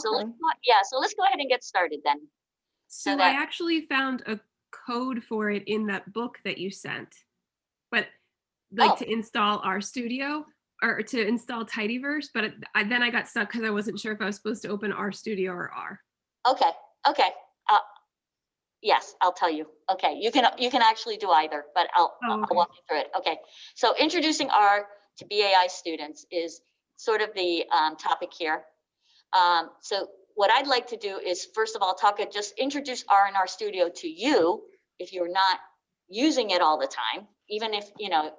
So let's go ahead and get started then. So I actually found a code for it in that book that you sent, but like to install RStudio or to install Tidyverse, but then I got stuck because I wasn't sure if I was supposed to open RStudio or R. Okay. Yes, I'll tell you. Okay, you can actually do either, but I'll walk you through it. Okay, so introducing R to BAI students is sort of the topic here. So what I'd like to do is, first of all, just introduce R and RStudio to you if you're not using it all the time, even if,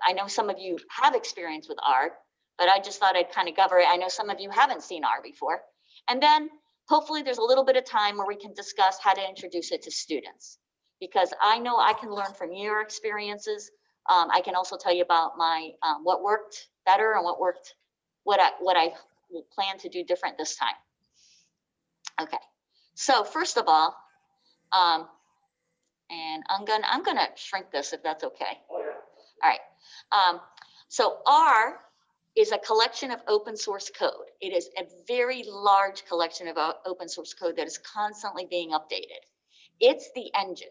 I know some of you have experience with R, but I just thought I'd kind of cover it. I know some of you haven't seen R before. And then hopefully there's a little bit of time where we can discuss how to introduce it to students, because I know I can learn from your experiences. I can also tell you about my what worked better and what I will plan to do different this time. Okay, so first of all, and I'm gonna shrink this if that's okay. All right. So R is a collection of open source code. It is a very large collection of open source code that is constantly being updated. It's the engine,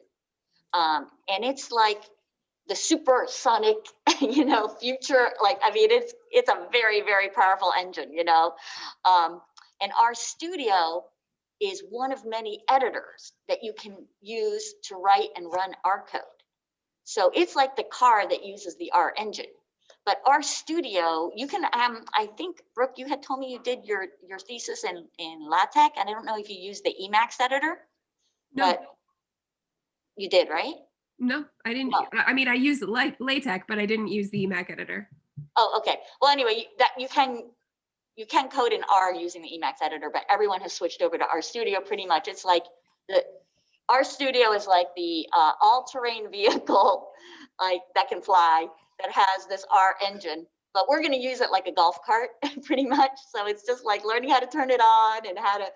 and it's like the supersonic, future. It's a very, very powerful engine, and RStudio is one of many editors that you can use to write and run R code. So it's like the car that uses the R engine. But RStudio, you can, I think, Brooke, you had told me you did your thesis in LaTeX, and I don't know if you used the Emacs editor. No. But you did, right? No, I didn't. No. I mean, I used LaTeX, but I didn't use the Emacs editor. Oh, okay. Well, anyway, you can code in R using the Emacs editor, but everyone has switched over to RStudio pretty much. It's like RStudio is like the all-terrain vehicle, like that can fly, that has this R engine, but we're going to use it like a golf cart pretty much. So it's just like learning how to turn it on and how to,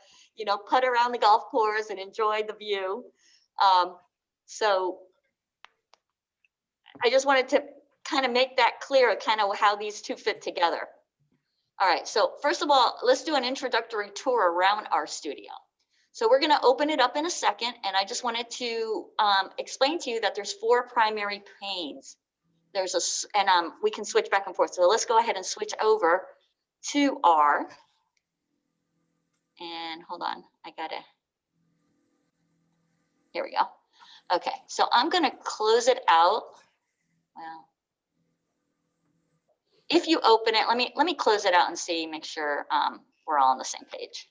putt around the golf course and enjoy the view. So I just wanted to kind of make that clear, kind of how these two fit together. All right, so first of all, let's do an introductory tour around RStudio. So we're going to open it up in a second, and I just wanted to explain to you that there's 4 primary panes. We can switch back and forth. So let's go ahead and switch over to R. And hold on, here we go. Okay, so I'm going to close it out. Well, if you open it, let me close it out and see, make sure we're all on the same page.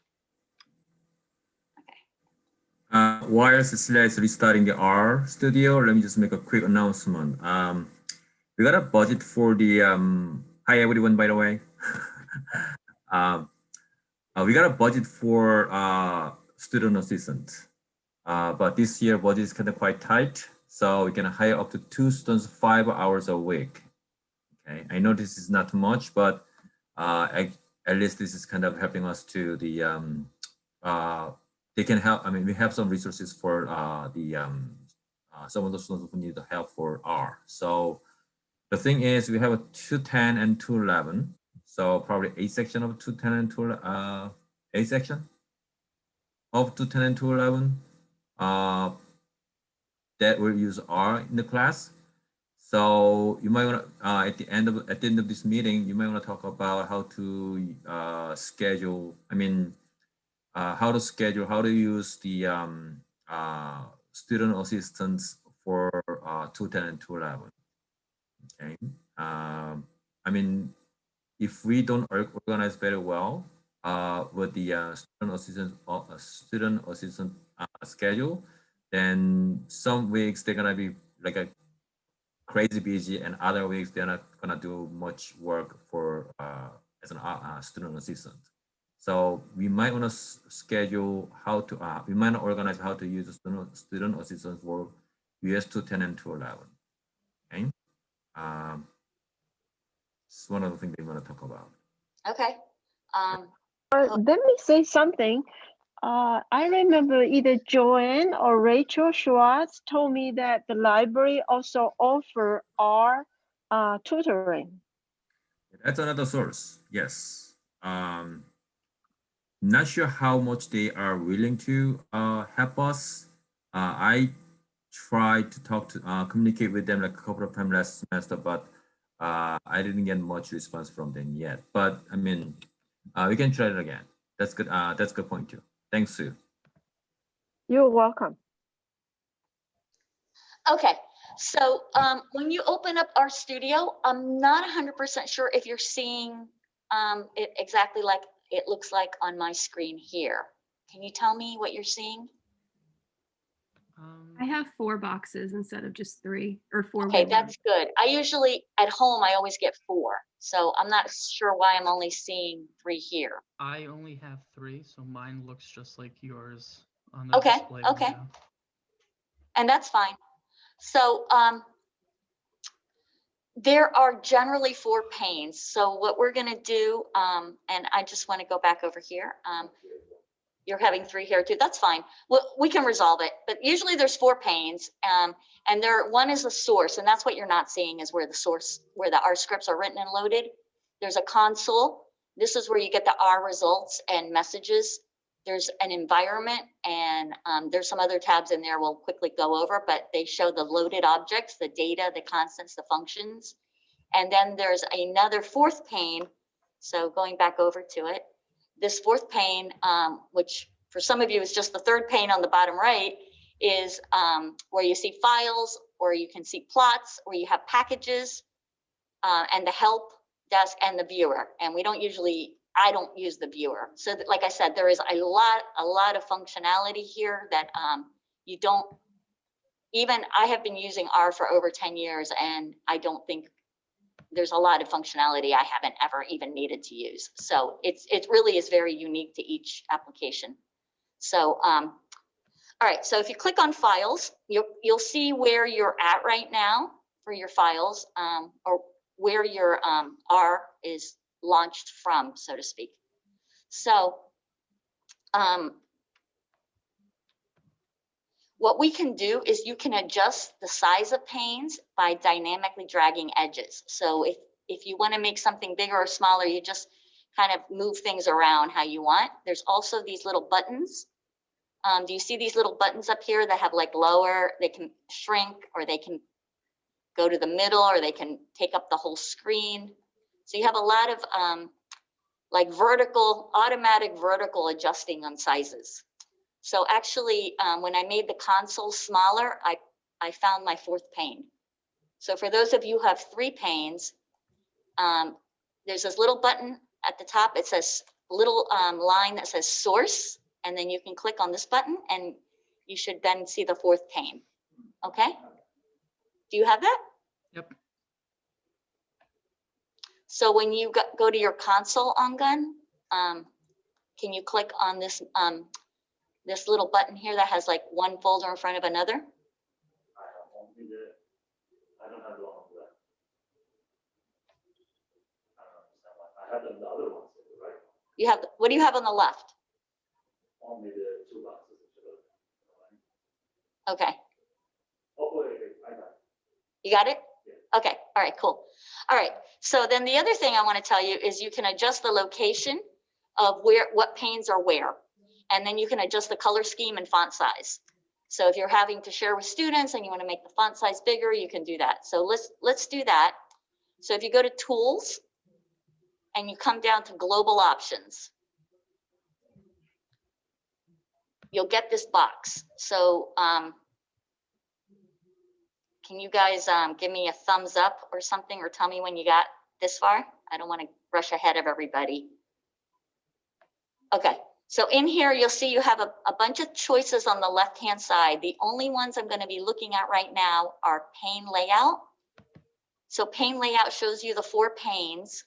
Okay. While Cecilia is restarting the RStudio, let me just make a quick announcement. We got a budget for the hi everyone, by the way. We got a budget for student assistant, but this year budget is kind of quite tight, so we can hire up to 2 students 5 hours a week. Okay, I know this is not much, but at least this is kind of helping us to the they can help. I mean, we have some resources for some of the students who need the help for R. So the thing is, we have a 210 and 211, so probably 8 section of 210 and 211, 8 section of 210 and 211 that will use R in the class. So you might want to at the end of this meeting, you might want to talk about how to schedule. I mean, how to use the student assistants for 210 and 211. Okay. I mean, if we don't organize very well with the student assistant schedule, then some weeks they're gonna be like a crazy busy, and other weeks they're not gonna do much work for as a student assistant. So we might want to schedule how to we might not organize how to use the student assistants for US 210 and 211. Okay. It's one of the things they want to talk about. Okay. Let me say something. I remember either Joanne or Rachel Schwartz told me that the library also offer R tutoring. That's another source. Yes. not sure how much they are willing to help us. I tried to communicate with them like a couple of times last semester, but I didn't get much response from them yet. But I mean, we can try it again. That's good. That's a good point too. Thanks, Sue. You're welcome. Okay, so when you open up RStudio, I'm not 100% sure if you're seeing it exactly like it looks like on my screen here. Can you tell me what you're seeing? I have 4 boxes instead of just 3 or 4 Okay, windows. that's good. I usually, at home, I always get 4. So I'm not sure why I'm only seeing 3 here. I only have 3, so mine looks just like yours on the Okay, display. okay. Window. And that's fine. So there are generally 4 panes. So what we're going to do, and I just want to go back over here. You're having 3 here too. That's fine. Well, we can resolve it. But usually there's 4 panes, and one is the source, and that's what you're not seeing is where the source, where the R scripts are written and loaded. There's a console. This is where you get the R results and messages. There's an environment, and there's some other tabs in there we'll quickly go over, but they show the loaded objects, the data, the constants, the functions. And then there's another 4th pane. So going back over to it, this 4th pane, which for some of you is just the 3rd pane on the bottom right, is where you see files, or you can see plots, or you have packages, and the help desk and the viewer. And we don't usually, I don't use the viewer. So that, like I said, there is a lot of functionality here that you don't, even I have been using R for over 10 years, and I don't think there's a lot of functionality I haven't ever even needed to use. So it really is very unique to each application. So, all right, so if you click on files, you'll see where you're at right now for your files, or where your R is launched from, so to speak. So what we can do is you can adjust the size of panes by dynamically dragging edges. So if you want to make something bigger or smaller, you just kind of move things around how you want. There's also these little buttons. Do you see these little buttons up here that have like lower, they can shrink, or they can go to the middle, or they can take up the whole screen. So you have a lot of like automatic vertical adjusting on sizes. So actually, when I made the console smaller, I found my 4th pane. So for those of you who have 3 panes, there's this little button at the top. It says little line that says source, and then you can click on this button, and you should then see the 4th pane. Okay? Do you have that? Yep. So when you go to your console on Gun, can you click on this this little button here that has like one folder in front of another? I don't have the one for that. I have the other ones, right? You have, what do you have on the left? Only the 2 boxes. Okay. Oh, wait, I got it. You got it? Yeah. Okay, all right, cool. All right, so then the other thing I want to tell you is you can adjust the location of what panes are where, and then you can adjust the color scheme and font size. So if you're having to share with students and you want to make the font size bigger, you can do that. So let's do that. So if you go to Tools and you come down to Global Options, you'll get this box. So can you guys give me a thumbs up or something, or tell me when you got this far? I don't want to rush ahead of everybody. Okay, so in here, you'll see you have a bunch of choices on the left-hand side. The only ones I'm going to be looking at right now are pane layout. So pane layout shows you the 4 panes.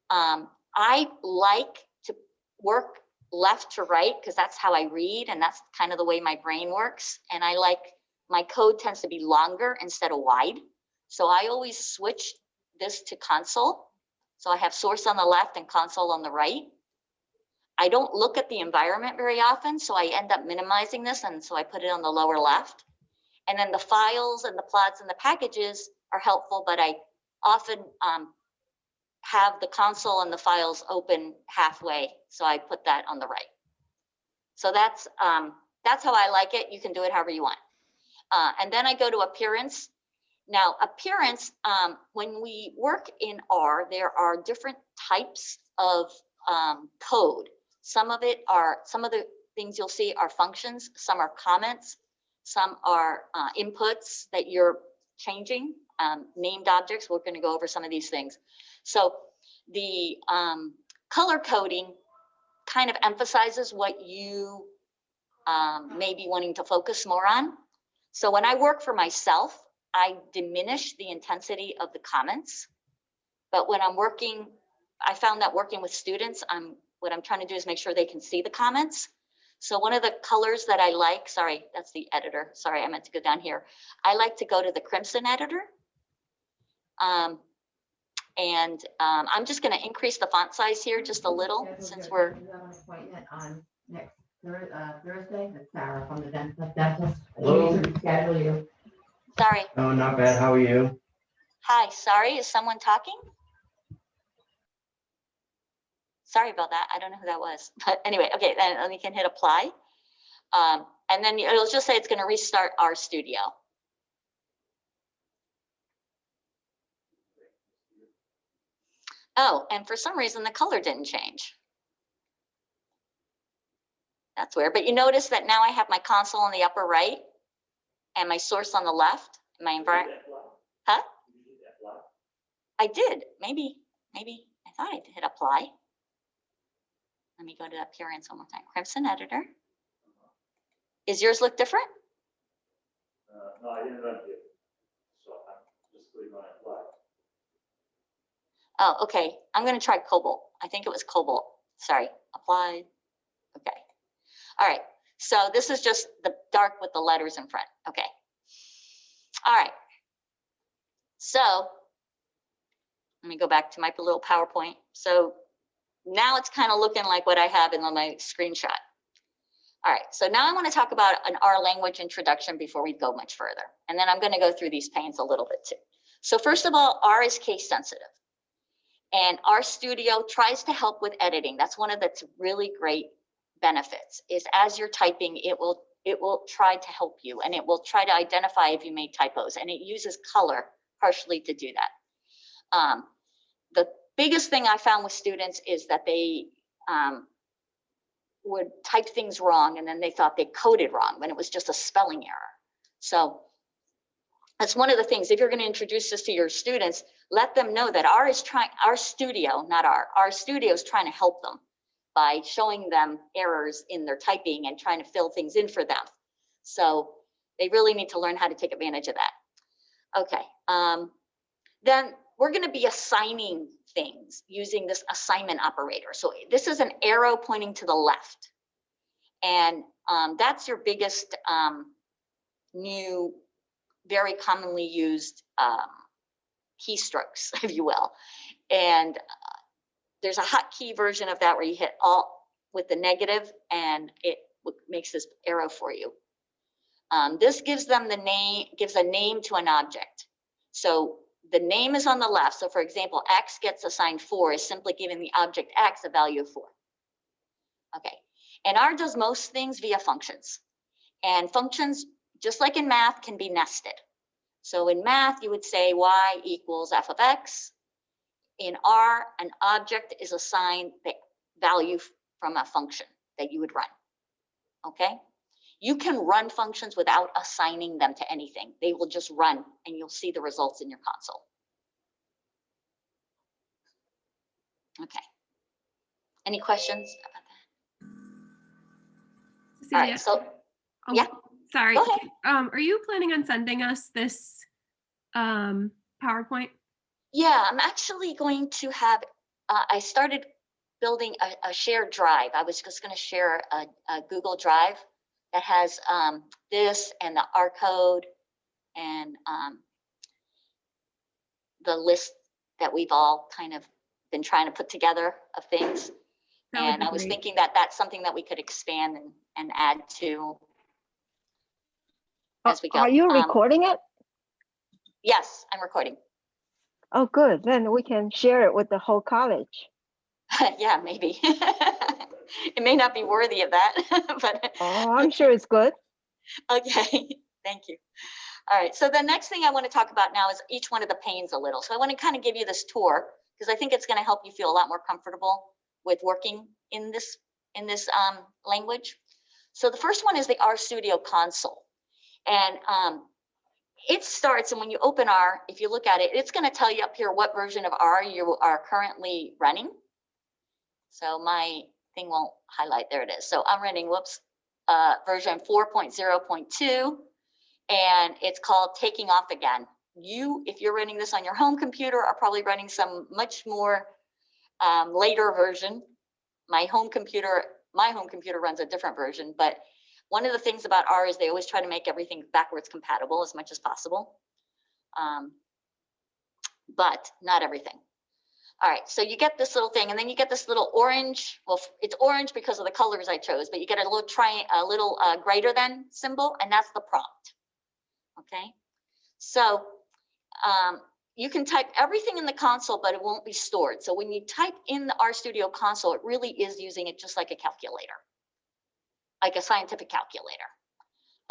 I like to work left to right because that's how I read, and that's kind of the way my brain works. And I like, my code tends to be longer instead of wide. So I always switch this to console. So I have source on the left and console on the right. I don't look at the environment very often, so I end up minimizing this, and so I put it on the lower left. And then the files and the plots and the packages are helpful, but I often have the console and the files open halfway. So I put that on the right. So that's how I like it. You can do it however you want. And then I go to appearance. Now appearance, when we work in R, there are different types of code. Some of the things you'll see are functions, some are comments, some are inputs that you're changing, named objects. We're going to go over some of these things. So the color coding kind of emphasizes what you may be wanting to focus more on. So when I work for myself, I diminish the intensity of the comments. But when I'm working, I found that working with students, what I'm trying to do is make sure they can see the comments. So one of the colors that I like, sorry, that's the editor. Sorry, I meant to go down here. I like to go to the crimson editor. I'm just going to increase the font size here just a little since we're. You have an appointment on next Thursday with Sarah from the dentist. Hello. We need to reschedule you. Sorry. Oh, not bad. How are you? Hi, sorry, is someone talking? Sorry about that. I don't know who that was. But anyway, okay, then we can hit apply. And then it'll just say it's going to restart RStudio. Oh, and for some reason, the color didn't change. That's weird. But you notice that now I have my console on the upper right and my source on the left. My environment. Huh? I did. Maybe I thought I hit apply. Let me go to appearance one more time. Crimson editor. Is yours look different? No, I didn't run it. So I'm just clicking on apply. Oh, okay. I'm going to try Cobalt. I think it was Cobalt. Sorry. Apply. Okay. All right. So this is just the dark with the letters in front. Okay. All right. So let me go back to my little PowerPoint. So now it's kind of looking like what I have in my screenshot. All right, so now I want to talk about an R language introduction before we go much further. And then I'm going to go through these panes a little bit too. So first of all, R is case sensitive. And RStudio tries to help with editing. That's one of its really great benefits is as you're typing, it will try to help you and it will try to identify if you made typos, and it uses color partially to do that. The biggest thing I found with students is that they would type things wrong and then they thought they coded wrong when it was just a spelling error. So that's one of the things. If you're going to introduce this to your students, let them know that RStudio is trying to help them by showing them errors in their typing and trying to fill things in for them. So they really need to learn how to take advantage of that. Okay. Then we're going to be assigning things using this assignment operator. So this is an arrow pointing to the left. And that's your biggest new, very commonly used keystrokes, if you will. And there's a hotkey version of that where you hit Alt with the negative and it makes this arrow for you. This gives them the name, gives a name to an object. So the name is on the left. So for example, X gets assigned 4 is simply giving the object X a value of 4. Okay, and R does most things via functions. And functions, just like in math, can be nested. So in math, you would say Y equals f of X. In R, an object is assigned the value from a function that you would run. Okay, you can run functions without assigning them to anything. They will just run and you'll see the results in your console. Okay, any questions about that? Cecilia, All right, so oh, yeah. Sorry. Go ahead. Are you planning on sending us this PowerPoint? Yeah, I'm actually going to have, I started building a shared drive. I was just going to share a Google Drive that has this and the R code and the list that we've all kind of been trying to put together of things. And I was thinking that that's something that we could expand and add to as we go. Are you recording it? Yes, I'm recording. Oh, good. Then we can share it with the whole college. Yeah, maybe. It may not be worthy of that, but Oh, I'm sure it's good. okay, thank you. All right, so the next thing I want to talk about now is each one of the panes a little. So I want to kind of give you this tour because I think it's going to help you feel a lot more comfortable with working in this language. So the first one is the RStudio console. And it starts, and when you open R, if you look at it, it's going to tell you up here what version of R you are currently running. So my thing won't highlight, there it is. So I'm running, version 4.0.2, and it's called Taking Off Again. You, if you're running this on your home computer, are probably running some much more later version. My home computer runs a different version, but one of the things about R is they always try to make everything backwards compatible as much as possible, but not everything. All right, so you get this little thing, and then you get this little orange. Well, it's orange because of the colors I chose, but you get a little greater than symbol, and that's the prompt. Okay, so you can type everything in the console, but it won't be stored. So when you type in the RStudio console, it really is using it just like a calculator, like a scientific calculator.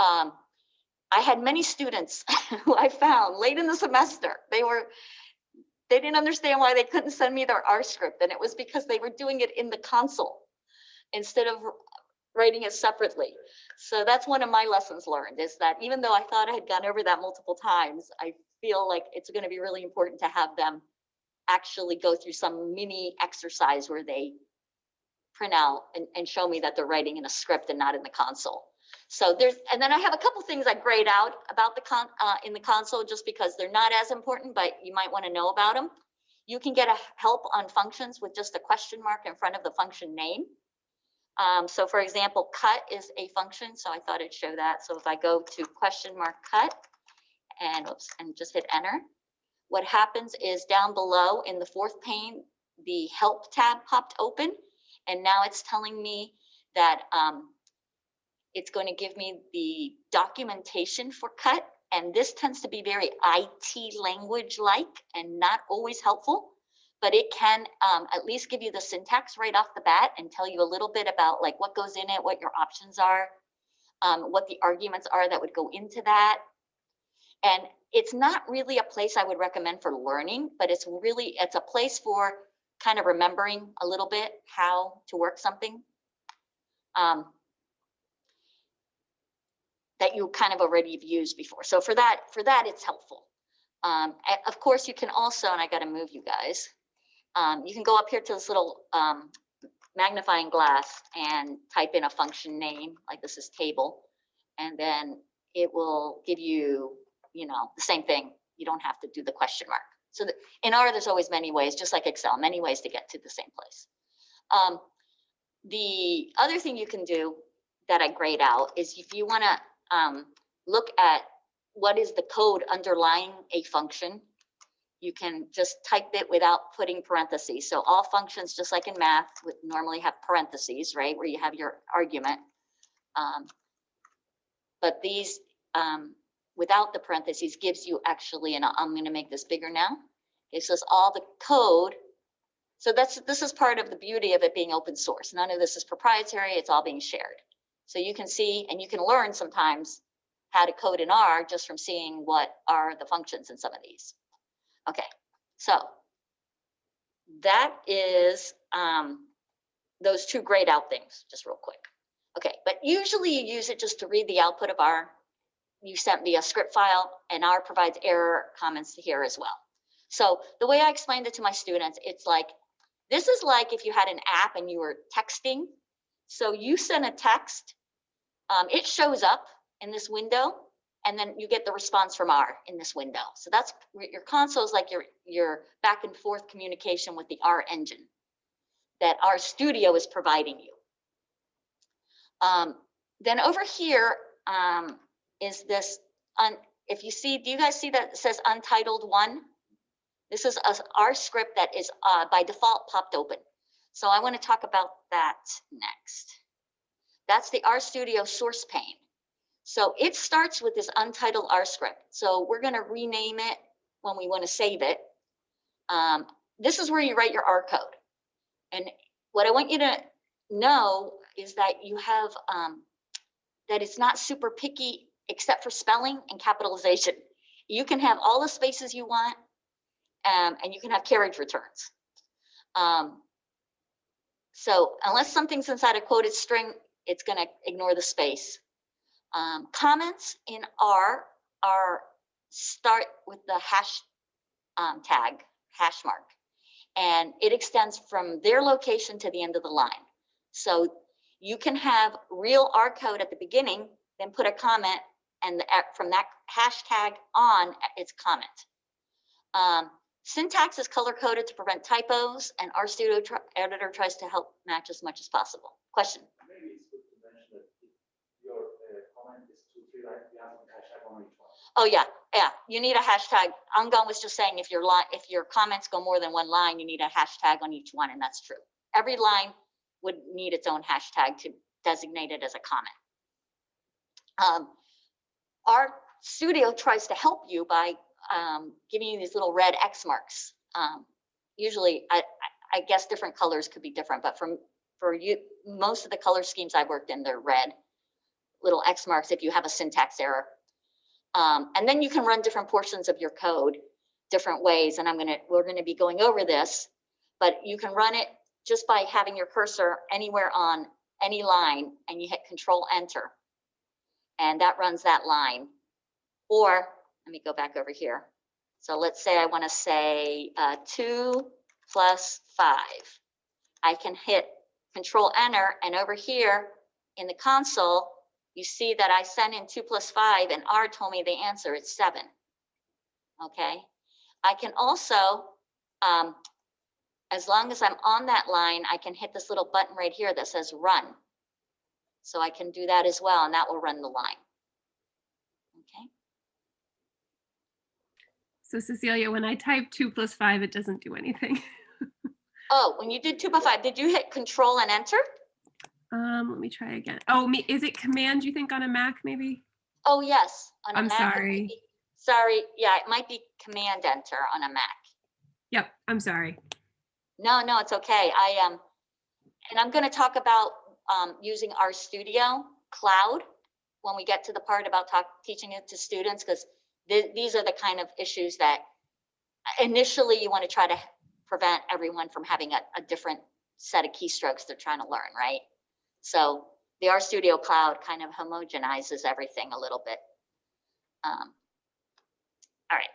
I had many students who I found late in the semester, they didn't understand why they couldn't send me their R script, and it was because they were doing it in the console instead of writing it separately. So that's one of my lessons learned, is that even though I thought I had gone over that multiple times, I feel like it's going to be really important to have them actually go through some mini exercise where they print out and show me that they're writing in a script and not in the console. So and then I have a couple things I grayed out about in the console just because they're not as important, but you might want to know about them. You can get a help on functions with just a question mark in front of the function name. So for example, cut is a function, so I thought I'd show that. So if I go to question mark cut and just hit enter, what happens is down below in the fourth pane, the help tab popped open, and now it's telling me that it's going to give me the documentation for cut, and this tends to be very IT language-like and not always helpful, but it can at least give you the syntax right off the bat and tell you a little bit about like what goes in it, what your options are, what the arguments are that would go into that. And it's not really a place I would recommend for learning, but it's a place for kind of remembering a little bit how to work something. That you kind of already have used before. So for that, it's helpful. Of course, you can also, and I got to move you guys, you can go up here to this little magnifying glass and type in a function name, like this is table, and then it will give you, the same thing. You don't have to do the question mark. So in R, there's always many ways, just like Excel, many ways to get to the same place. The other thing you can do that I grayed out is if you want to look at what is the code underlying a function, you can just type it without putting parentheses. So all functions, just like in math, would normally have parentheses, right, where you have your argument. But these, without the parentheses, gives you actually, and I'm going to make this bigger now, it says all the code. So this is part of the beauty of it being open source. None of this is proprietary, it's all being shared. So you can see, and you can learn sometimes how to code in R just from seeing what are the functions in some of these. Okay, so that is those two grayed out things, just real quick. Okay, but usually you use it just to read the output of R. You sent me a script file, and R provides error comments here as well. So the way I explained it to my students, it's like, this is like if you had an app and you were texting. So you send a text, it shows up in this window, and then you get the response from R in this window. So that's your console is like your back and forth communication with the R engine that RStudio is providing you. Then over here is this, if you see, do you guys see that it says Untitled 1? This is our script that is by default popped open. So I want to talk about that next. That's the RStudio source pane. So it starts with this untitled R script. So we're going to rename it when we want to save it. This is where you write your R code. And what I want you to know is that you have, that it's not super picky except for spelling and capitalization. You can have all the spaces you want, and you can have carriage returns. So unless something's inside a quoted string, it's going to ignore the space. Comments in R are start with the hash tag, hash mark, and it extends from their location to the end of the line. So you can have real R code at the beginning, then put a comment, and from that hashtag on, it's comment. Syntax is color-coded to prevent typos, and RStudio editor tries to help match as much as possible. Question? Maybe it's good to mention that if your comment is 2, 3 lines, you have a hashtag on each one. Oh yeah, you need a hashtag. Angan was just saying if your comments go more than one line, you need a hashtag on each one, and that's true. Every line would need its own hashtag to designate it as a comment. RStudio tries to help you by giving you these little red X marks. Usually, I guess different colors could be different, but for you, most of the color schemes I've worked in, they're red little X marks if you have a syntax error. And then you can run different portions of your code different ways, and we're gonna be going over this, but you can run it just by having your cursor anywhere on any line, and you hit Control Enter, and that runs that line. Or let me go back over here. So let's say I want to say 2 + 5. I can hit Control Enter, and over here in the console, you see that I sent in 2 + 5, and R told me the answer is 7. Okay. I can also, as long as I'm on that line, I can hit this little button right here that says Run. So I can do that as well, and that will run the line. Okay. So Cecilia, when I type 2 + 5, it doesn't do anything. Oh, when you did 2 + 5, did you hit Control and Enter? Let me try again. Oh, is it Command, you think, on a Mac maybe? Oh, yes. On a I'm Mac, sorry. Sorry. Yeah, it might be Command Enter on a Mac. Yep, I'm sorry. No, it's okay. And I'm going to talk about using RStudio Cloud when we get to the part about teaching it to students, because these are the kind of issues that initially you want to try to prevent everyone from having a different set of keystrokes they're trying to learn, right? So the RStudio Cloud kind of homogenizes everything a little bit. All right.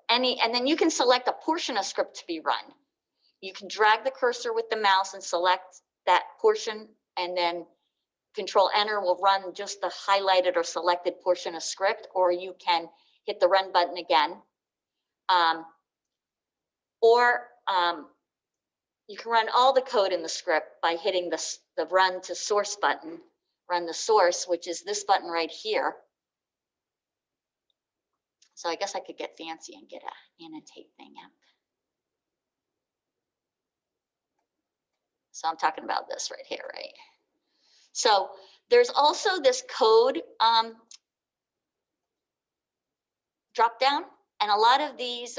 And then you can select a portion of script to be run. You can drag the cursor with the mouse and select that portion, and then Control Enter will run just the highlighted or selected portion of script, or you can hit the run button again. You can run all the code in the script by hitting the run to source button, run the source, which is this button right here. So I guess I could get fancy and get a annotate thing up. So I'm talking about this right here, right? So there's also this code drop down, and a lot of these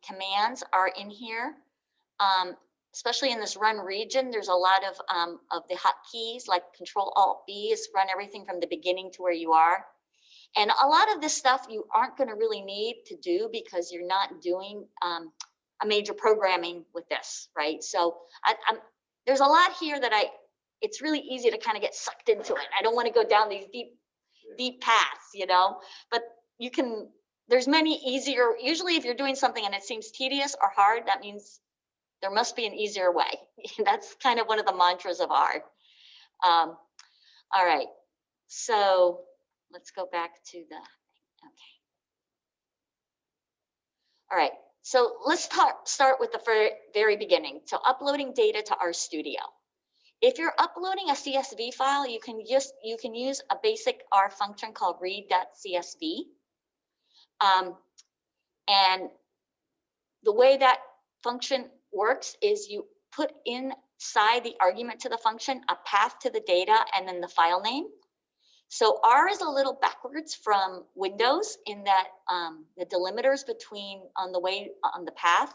commands are in here, especially in this run region. There's a lot of the hotkeys, like Control-Alt-B is run everything from the beginning to where you are. And a lot of this stuff you aren't going to really need to do because you're not doing a major programming with this, right? So there's a lot here that it's really easy to kind of get sucked into it. I don't want to go down these deep paths, you know, but you can, there's many easier, usually if you're doing something and it seems tedious or hard, that means there must be an easier way. That's kind of one of the mantras of R. All right, so let's go back to the, okay. All right, so let's start with the very beginning. So uploading data to RStudio. If you're uploading a CSV file, you can use a basic R function called read.csv. And the way that function works is you put inside the argument to the function a path to the data and then the file name. So R is a little backwards from Windows in that the delimiters between on the path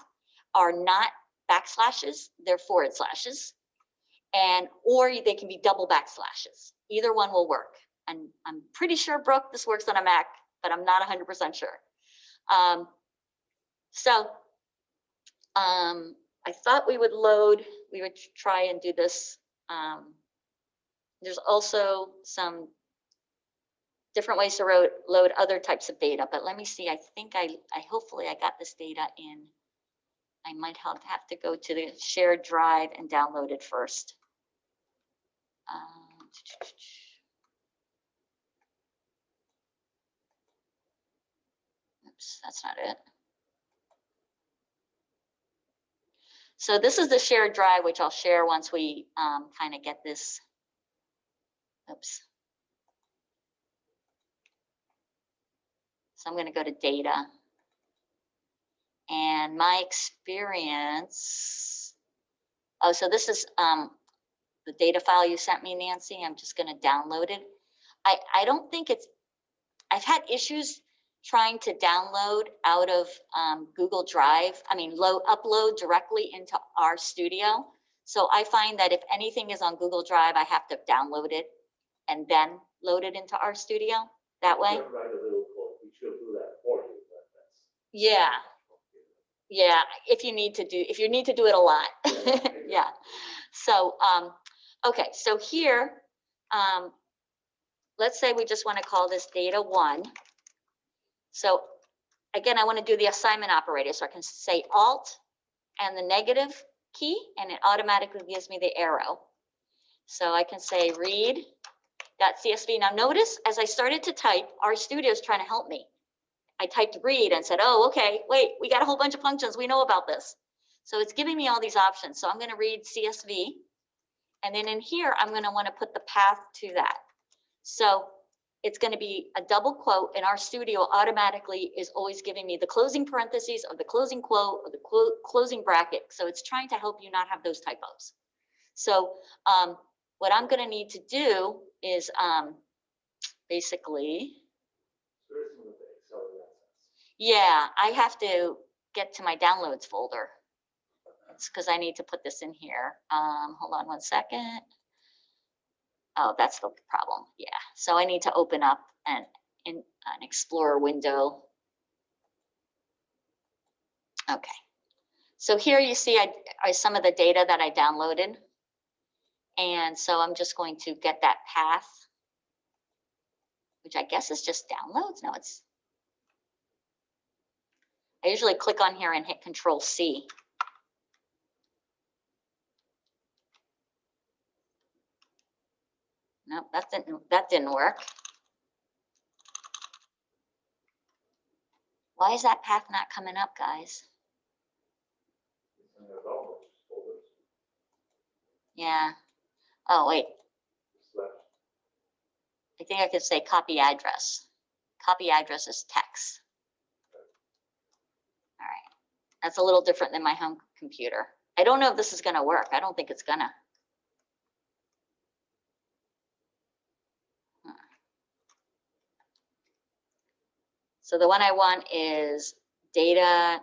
are not backslashes, they're forward slashes, or they can be double backslashes. Either one will work. And I'm pretty sure, Brooke, this works on a Mac, but I'm not 100% sure. I thought we would try and do this. There's also some different ways to load other types of data, but let me see. I think hopefully I got this data in. I might have to go to the shared drive and download it first. Oops, that's not it. So this is the shared drive, which I'll share once we kind of get this. Oops. So I'm going to go to data. And my experience, oh, so this is the data file you sent me, Nancy. I'm just going to download it. I don't think I've had issues trying to download out of Google Drive. I mean, upload directly into RStudio. So I find that if anything is on Google Drive, I have to download it and then load it into RStudio that way. Write a little code. We should do that for you. But that's Yeah. Yeah, if you need to do it a lot. Yeah. So, okay, so here, let's say we just want to call this data 1. So again, I want to do the assignment operator. So I can say Alt and the negative key, and it automatically gives me the arrow. So I can say read.csv. Now notice, as I started to type, RStudio is trying to help me. I typed read and said, oh, okay, wait, we got a whole bunch of functions. We know about this. So it's giving me all these options. So I'm going to read CSV. And then in here, I'm going to want to put the path to that. So it's going to be a double quote, and RStudio automatically is always giving me the closing parentheses of the closing quote or the closing bracket. So it's trying to help you not have those typos. So what I'm going to need to do is basically, yeah, I have to get to my downloads folder. It's because I need to put this in here. Hold on one second. Oh, that's the problem. Yeah. So I need to open up an Explorer window. Okay. So here you see some of the data that I downloaded. And so I'm just going to get that path, which I guess is just downloads. No, I usually click on here and hit Control C. Nope, that didn't work. Why is that path not coming up, guys? Yeah. Oh, wait. I think I could say copy address. Copy address is text. All right. That's a little different than my home computer. I don't know if this is going to work. I don't think it's going to. So the one I want is data,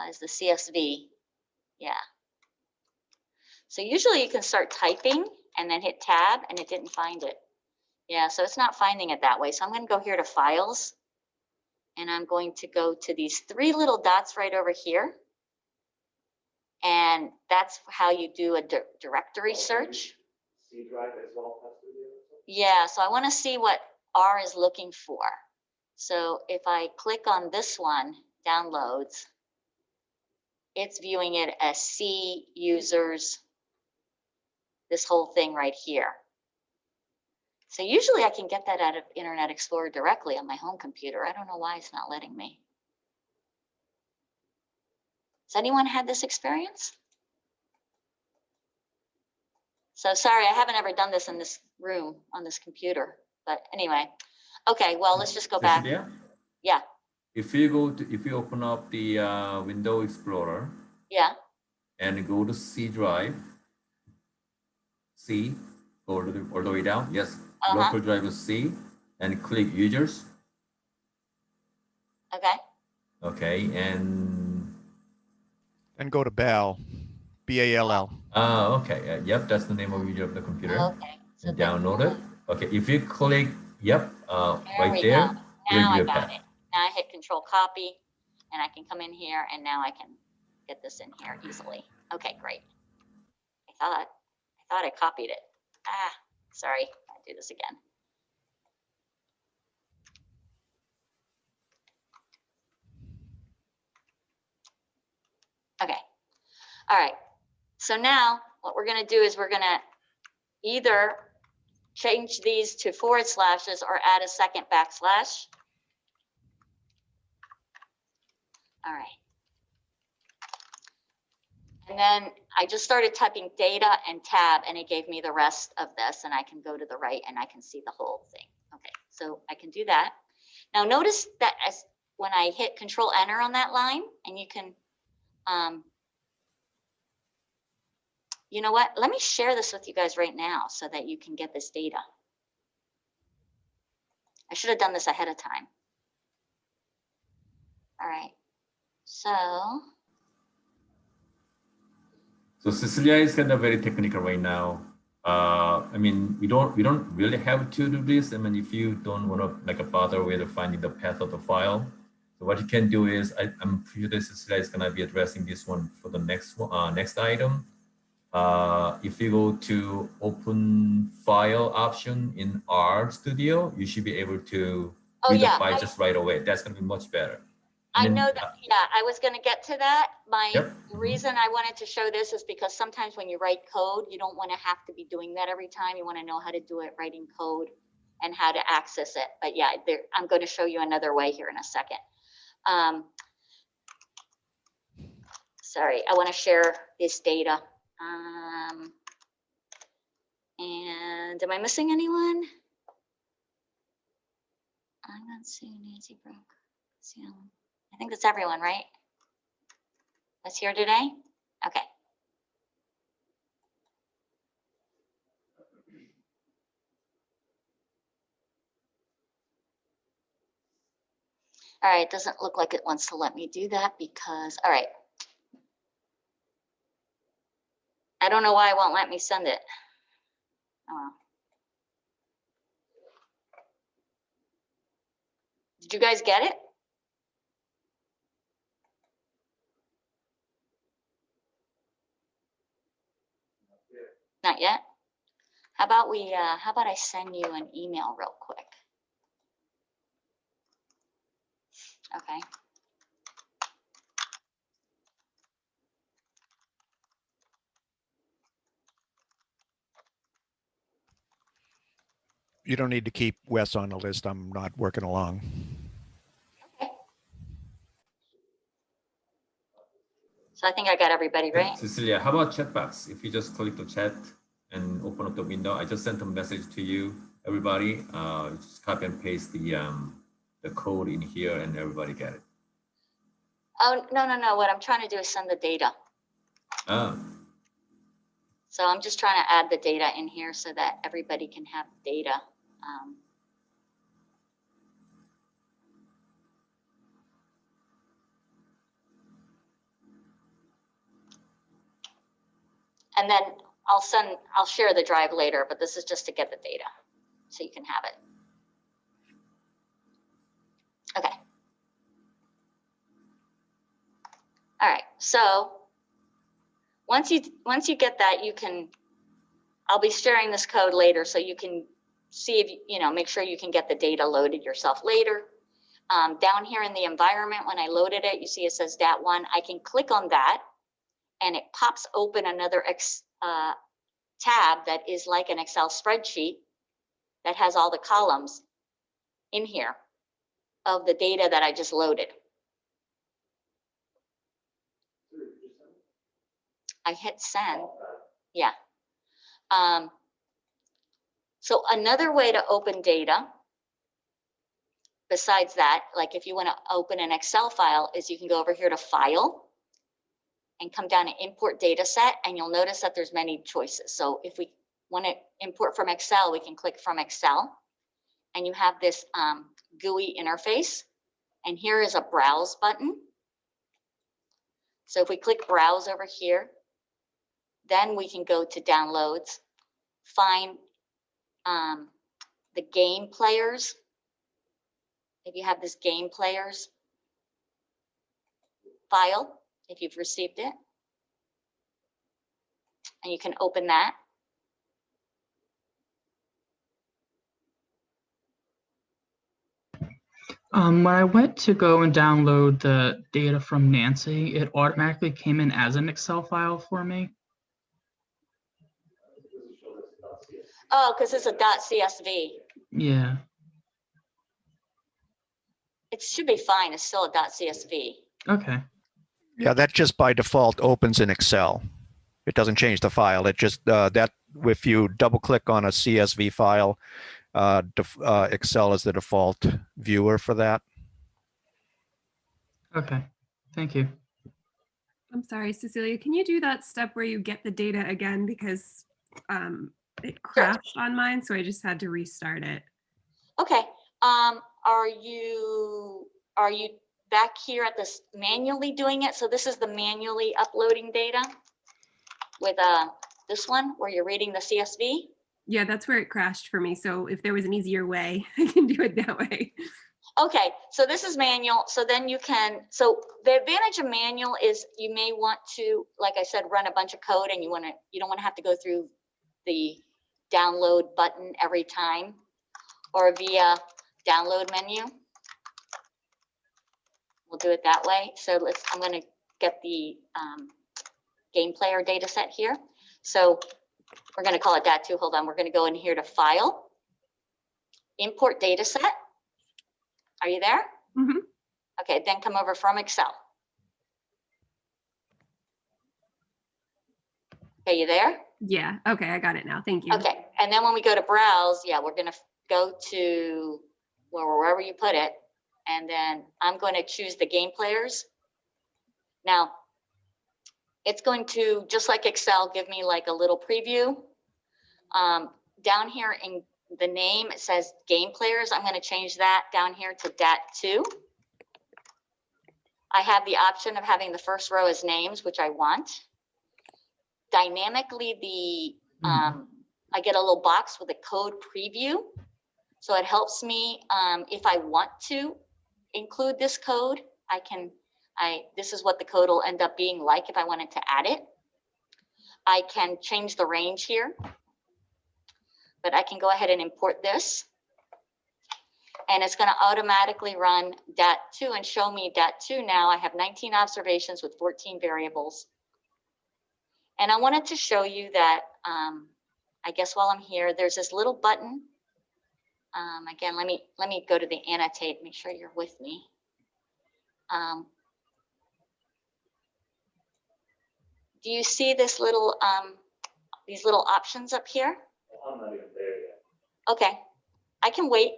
is the CSV. Yeah. So usually you can start typing and then hit tab and it didn't find it. Yeah, so it's not finding it that way. So I'm going to go here to files and I'm going to go to these 3 little dots right over here. And that's how you do a directory search. C drive as well. Yeah, so I want to see what R is looking for. So if I click on this one, downloads, it's viewing it as C users, this whole thing right here. So usually I can get that out of Internet Explorer directly on my home computer. I don't know why it's not letting me. Has anyone had this experience? So sorry, I haven't ever done this in this room on this computer. But anyway, okay, well, let's just go back. Cecilia? Yeah. If you open up the Window Explorer, yeah, and go to C drive, C, all the way down. Yes, Uh-huh. local driver C, and click users. Okay. Okay, and go to Bell, B-A-L-L. okay, yep, that's the name of user of the computer. Okay. So And then, download it. Okay, if you click, yep, there we right go. there, it'll Now give I you a got path. it. Now I hit control copy and I can come in here and now I can get this in here easily. Okay, great. I thought I copied it. Ah, sorry. I'll do this again. Okay. All right. So now what we're going to do is we're going to either change these to forward slashes or add a second backslash. All right. And then I just started typing data and tab and it gave me the rest of this and I can go to the right and I can see the whole thing. Okay, so I can do that. Now notice that as when I hit control enter on that line and you can, you know what, let me share this with you guys right now so that you can get this data. I should have done this ahead of time. All right, So Cecilia is kind of very technical right now. I mean, we don't really have to do this. I mean, if you don't want to like bother with finding the path of the file, so what you can do is I'm pretty sure Cecilia is gonna be addressing this one for the next one, next item. If you go to open file option in RStudio, you should be able to read the file just right away. That's gonna be much better. I know that, yeah, I was going to get to that. The Yep. reason I wanted to show this is because sometimes when you write code, you don't want to have to be doing that every time. You want to know how to do it, writing code and how to access it. But yeah, I'm going to show you another way here in a second. Sorry, I want to share this data. And am I missing anyone? I'm not seeing Nancy Brooke. I think that's everyone, right? That's here today? Okay. All right, it doesn't look like it wants to let me do that because, all right. I don't know why it won't let me send it. Oh, well. Did you guys get it? Not yet? How about I send you an email real quick? Okay. You don't need to keep Wes on the list. I'm not working along. Okay. So I think I got everybody, right? Cecilia, how about chat box? If you just click the chat and open up the window, I just sent a message to you, everybody. Just copy and paste the code in here and everybody get it. Oh, no. What I'm trying to do is send the data. Oh. So I'm just trying to add the data in here so that everybody can have data. And then I'll share the drive later, but this is just to get the data so you can have it. Okay. All right, so once you get that, I'll be sharing this code later so you can see if, make sure you can get the data loaded yourself later. Down here in the environment, when I loaded it, you see it says DAT1. I can click on that and it pops open another tab that is like an Excel spreadsheet that has all the columns in here of the data that I just loaded. I hit send, yeah. So another way to open data besides that, like if you want to open an Excel file, is you can go over here to File and come down to Import Data Set, and you'll notice that there's many choices. So if we want to import from Excel, we can click from Excel. And you have this GUI interface. And here is a browse button. So if we click browse over here, then we can go to downloads, find the game players. If you have this game players file, if you've received it, and you can open that. When I went to go and download the data from Nancy, it automatically came in as an Excel file for me. Oh, because it's a .csv. Yeah. It should be fine. It's still a .csv. Okay. Yeah, that just by default opens in Excel. It doesn't change the file. It just that if you double click on a CSV file, Excel is the default viewer for that. Okay. Thank you. I'm sorry, Cecilia, can you do that step where you get the data again, because it crashed on mine, so I just had to restart it. Okay. Are you back here at this manually doing it? So this is the manually uploading data with this one where you're reading the CSV. Yeah, that's where it crashed for me. So if there was an easier way, I can do it that way. Okay, so this is manual. So then you can, so the advantage of manual is you may want to, like I said, run a bunch of code, and you don't want to have to go through the download button every time or via download menu. We'll do it that way. So I'm going to get the game player data set here. So we're going to call it that too. Hold on. We're going to go in here to File, Import Data Set. Are you there? Mm-hmm. Okay, then come over from Excel. Okay, you there? Yeah, okay, I got it now. Thank you. Okay, and then when we go to browse, yeah, we're going to go to wherever you put it, and then I'm going to choose the game players. Now, it's going to, just like Excel, give me like a little preview. Down here in the name, it says game players. I'm going to change that down here to DAT2. I have the option of having the first row as names, which I want. Dynamically, I get a little box with a code preview. So it helps me if I want to include this code, this is what the code will end up being like if I wanted to add it. I can change the range here, but I can go ahead and import this. And it's going to automatically run DAT2 and show me DAT2 now. I have 19 observations with 14 variables. And I wanted to show you that, I guess while I'm here, there's this little button. Again, let me go to the annotate, make sure you're with me. Do you see this little, these little options up here? I'm not even there yet. Okay, I can wait.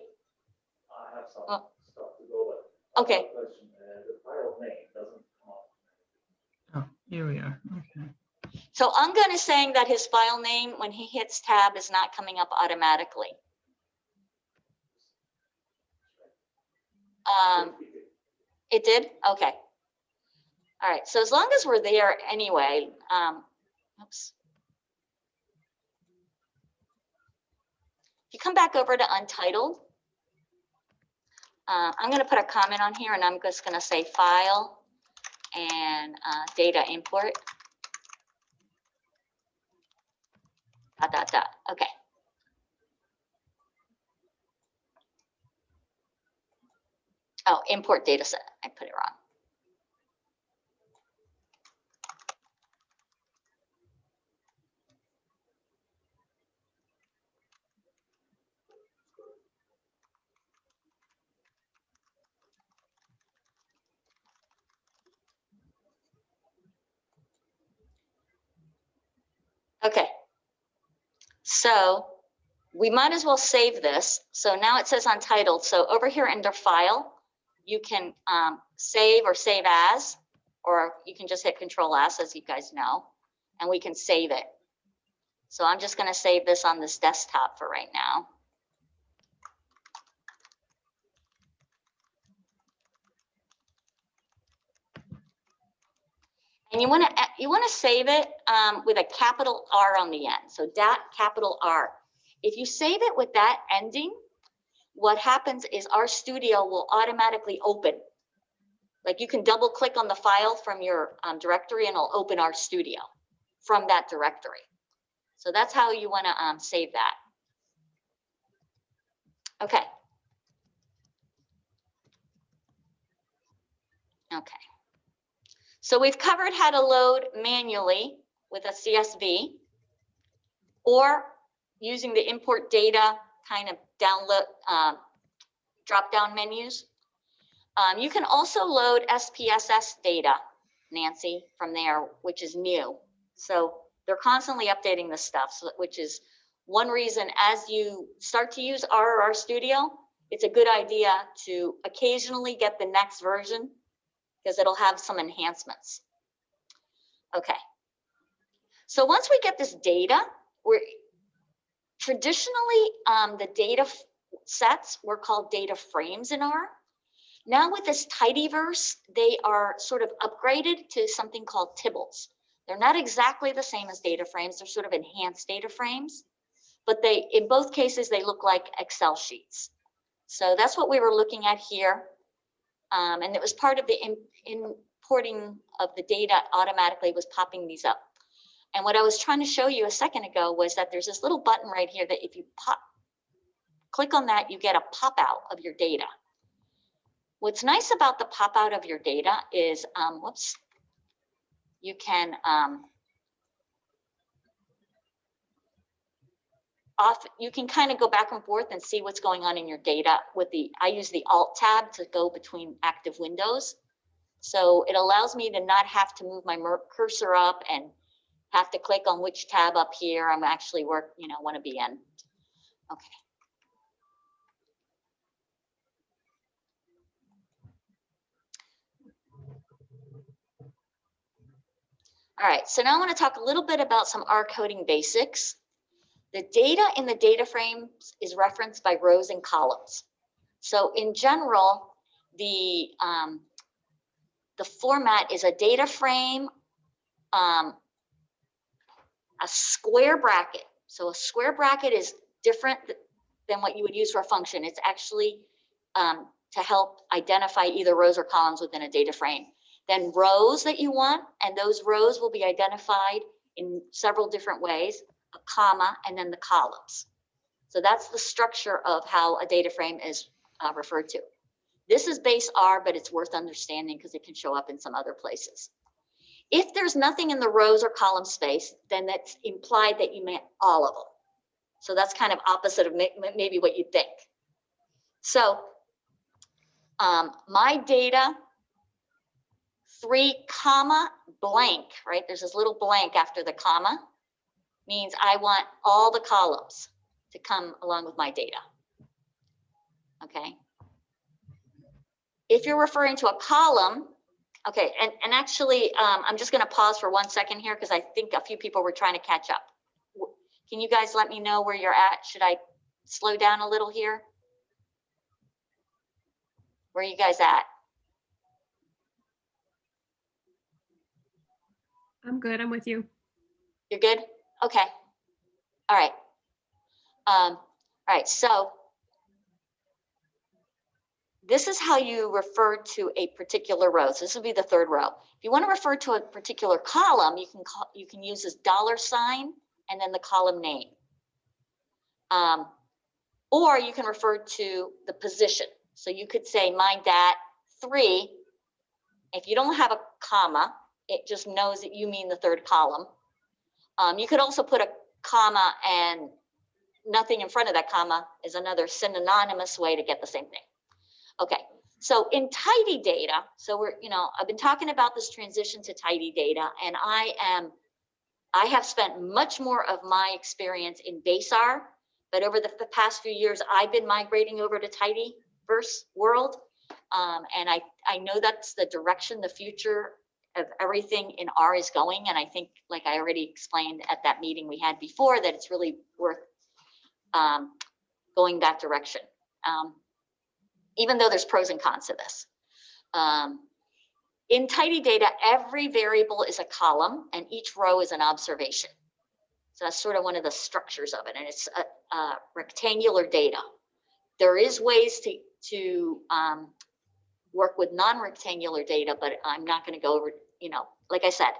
I have some stuff to go, but Okay. I have a question. The file name doesn't come up. Oh, here we are. Okay. So I'm going to say that his file name, when he hits tab, is not coming up automatically. It did? Okay. All right. So as long as we're there anyway, oops. If you come back over to Untitled, I'm going to put a comment on here, and I'm just going to say File and Data Import. ... Okay. Oh, import data set. I put it wrong. Okay. So we might as well save this. So now it says Untitled. So over here under File, you can save or save as, or you can just hit Control S, as you guys know, and we can save it. So I'm just going to save this on this desktop for right now. And you want to save it with a capital R on the end. So capital R. If you save it with that ending, what happens is RStudio will automatically open. Like you can double click on the file from your directory and it'll open RStudio from that directory. So that's how you want to save that. Okay. Okay. So we've covered how to load manually with a CSV or using the import data kind of download drop-down menus. You can also load SPSS data, Nancy, from there, which is new. So they're constantly updating this stuff, so, which is one reason as you start to use RStudio, it's a good idea to occasionally get the next version because it'll have some enhancements. Okay. So once we get this data, we're traditionally the data sets were called data frames in R. Now with this tidyverse, they are sort of upgraded to something called tibbles. They're not exactly the same as data frames. They're sort of enhanced data frames, but they, in both cases, they look like Excel sheets. So that's what we were looking at here. And it was part of the importing of the data automatically was popping these up. And what I was trying to show you a second ago was that there's this little button right here that if you click on that, you get a pop out of your data. What's nice about the pop out of your data is, you can you can kind of go back and forth and see what's going on in your data with I use the Alt tab to go between active windows. So it allows me to not have to move my cursor up and have to click on which tab up here I'm actually want to be in. Okay. All right, so now I want to talk a little bit about some R coding basics. The data in the data frames is referenced by rows and columns. So in general, the format is a data frame, a square bracket. So a square bracket is different than what you would use for a function. It's actually to help identify either rows or columns within a data frame. Then rows that you want, and those rows will be identified in several different ways, a comma, and then the columns. So that's the structure of how a data frame is referred to. This is base R, but it's worth understanding because it can show up in some other places. If there's nothing in the rows or column space, then that's implied that you meant all of them. So that's kind of opposite of maybe what you think. So my data, 3 comma blank, right? There's this little blank after the comma, means I want all the columns to come along with my data. Okay. If you're referring to a column, okay, and actually, I'm just going to pause for 1 second here because I think a few people were trying to catch up. Can you guys let me know where you're at? Should I slow down a little here? Where are you guys at? I'm good. I'm with you. You're good? Okay. All right. All right. So this is how you refer to a particular row. So this will be the 3rd row. If you want to refer to a particular column, you can use this $ and then the column name. Or you can refer to the position. So you could say my dat3. If you don't have a comma, it just knows that you mean the 3rd column. You could also put a comma and nothing in front of that comma is another synonymous way to get the same thing. Okay, so in tidy data, so I've been talking about this transition to tidy data, and I have spent much more of my experience in base R, but over the past few years, I've been migrating over to tidyverse world. And I know that's the direction the future of everything in R is going. And I think, like I already explained at that meeting we had before, that it's really worth going that direction. Even though there's pros and cons to this. In tidy data, every variable is a column and each row is an observation. So that's sort of one of the structures of it, and it's a rectangular data. There is ways to work with non-rectangular data, but I'm not going to go over, like I said,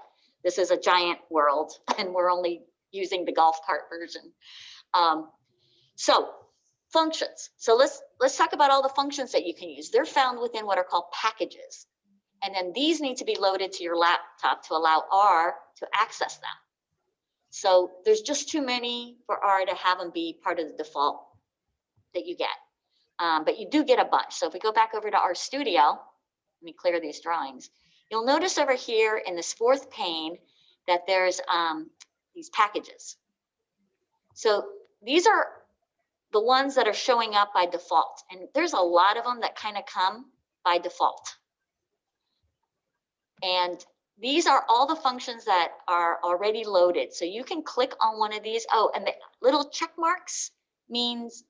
this is a giant world and we're only using the golf cart version. So functions. So let's talk about all the functions that you can use. They're found within what are called packages. And then these need to be loaded to your laptop to allow R to access them. So there's just too many for R to have them be part of the default that you get. But you do get a bunch. So if we go back over to RStudio, let me clear these drawings. You'll notice over here in this fourth pane that there's these packages. So these are the ones that are showing up by default. And there's a lot of them that kind of come by default. And these are all the functions that are already loaded. So you can click on one of these. Oh, and the little check marks means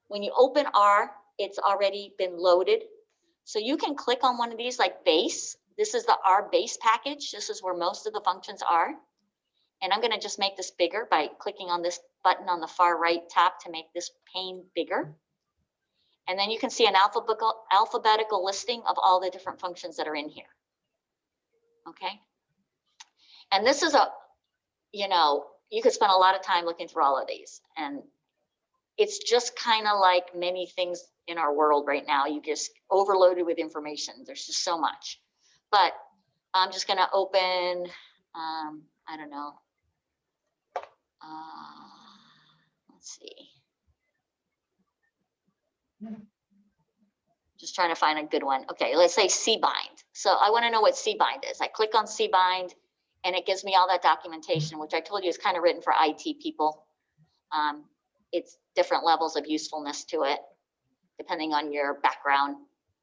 when you open R, it's already been loaded. So you can click on one of these like base. This is the R base package. This is where most of the functions are. And I'm going to just make this bigger by clicking on this button on the far right top to make this pane bigger. And then you can see an alphabetical listing of all the different functions that are in here. Okay. And this is you could spend a lot of time looking through all of these. And it's just kind of like many things in our world right now. You just overloaded with information. There's just so much. But I'm just going to open, I don't know. Let's see. Just trying to find a good one. Okay, let's say cbind. So I want to know what cbind is. I click on cbind and it gives me all that documentation, which I told you is kind of written for IT people. It's different levels of usefulness to it, depending on your background.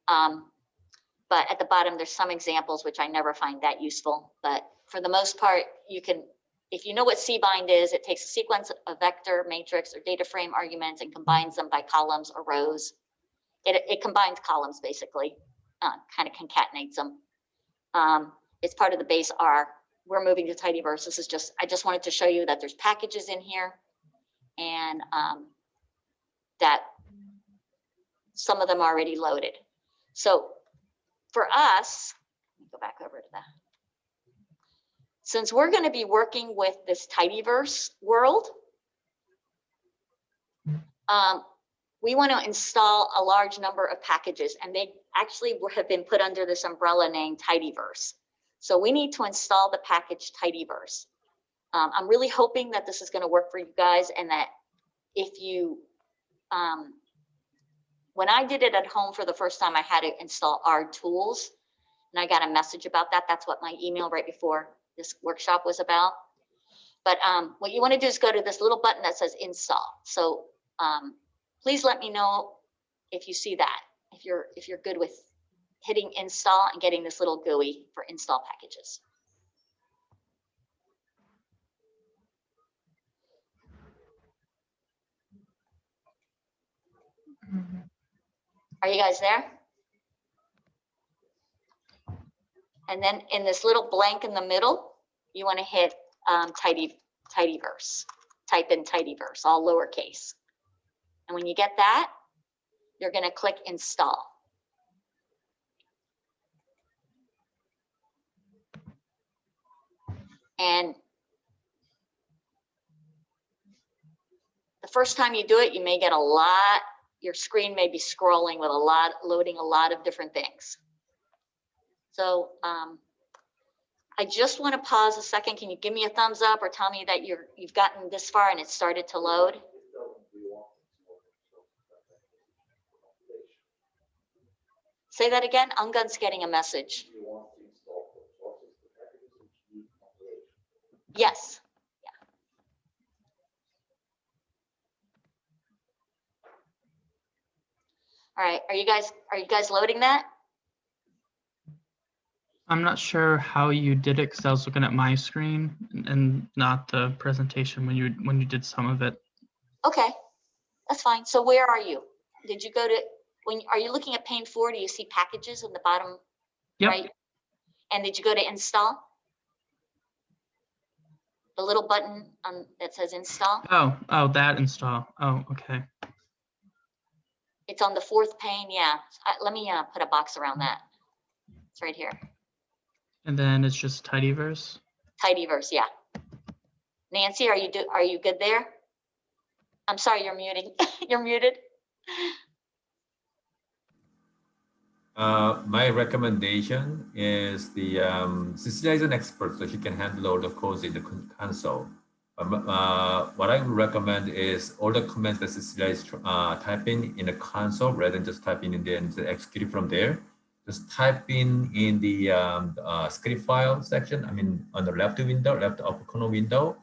But at the bottom, there's some examples which I never find that useful. But for the most part, you can, if you know what cbind is, it takes a sequence of vector, matrix, or data frame arguments and combines them by columns or rows. It combines columns, basically, kind of concatenates them. It's part of the base R. We're moving to tidyverse. This is just, I just wanted to show you that there's packages in here and that some of them are already loaded. So for us, let me go back over to that. Since we're going to be working with this tidyverse world, we want to install a large number of packages, and they actually have been put under this umbrella named tidyverse. So we need to install the package tidyverse. I'm really hoping that this is going to work for you guys, and that if you, when I did it at home for the first time, I had to install R tools, and I got a message about that. That's what my email right before this workshop was about. But what you want to do is go to this little button that says install. So please let me know if you see that, if you're good with hitting install and getting this little GUI for install packages. Are you guys there? And then in this little blank in the middle, you want to hit tidyverse. Type in tidyverse, all lowercase. And when you get that, you're going to click install. And the first time you do it, you may get a lot, your screen may be scrolling with loading a lot of different things. So I just want to pause a second. Can you give me a thumbs up or tell me that you've gotten this far and it started to load? Say that again. Ungun's getting a message. Yes. Yeah. All right. Are you guys loading that? I'm not sure how you did it because I was looking at my screen and not the presentation when you did some of it. Okay, that's fine. So where are you? Did you go to, are you looking at pane 4? Do you see packages in the bottom Yep. right? And did you go to install? The little button that says install? Oh, that install. Oh, okay. It's on the 4th pane, yeah. Let me put a box around that. It's right here. And then it's just tidyverse. Tidyverse, yeah. Nancy, are you good there? I'm sorry, you're muting. You're muted. My recommendation is Cecilia is an expert, so she can handle all the codes in the console. What I would recommend is all the commands that Cecilia is typing in the console, rather than just typing in there and execute it from there. Just type in the script file section. I mean, on the left upper corner window,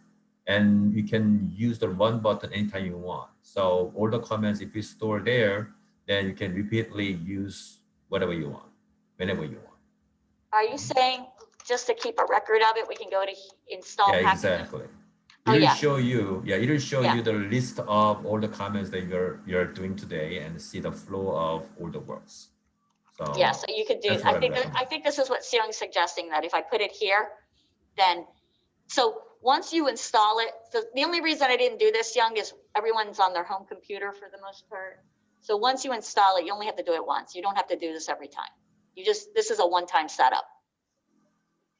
and you can use the run button anytime you want. So all the comments, if you store there, then you can repeatedly use whatever you want, whenever you want. Are you saying just to keep a record of it, we can go to install Yeah, packages? exactly. Oh, It'll yeah. show you, it'll show Yeah. you the list of all the comments that you're doing today and see the flow of all the works. So Yeah, so you could do, that's what I recommend. think this is what Seung's suggesting, that if I put it here, then, so once you install it, so the only reason I didn't do this, Seung, is everyone's on their home computer for the most part. So once you install it, you only have to do it once. You don't have to do this every time. This is a one-time setup.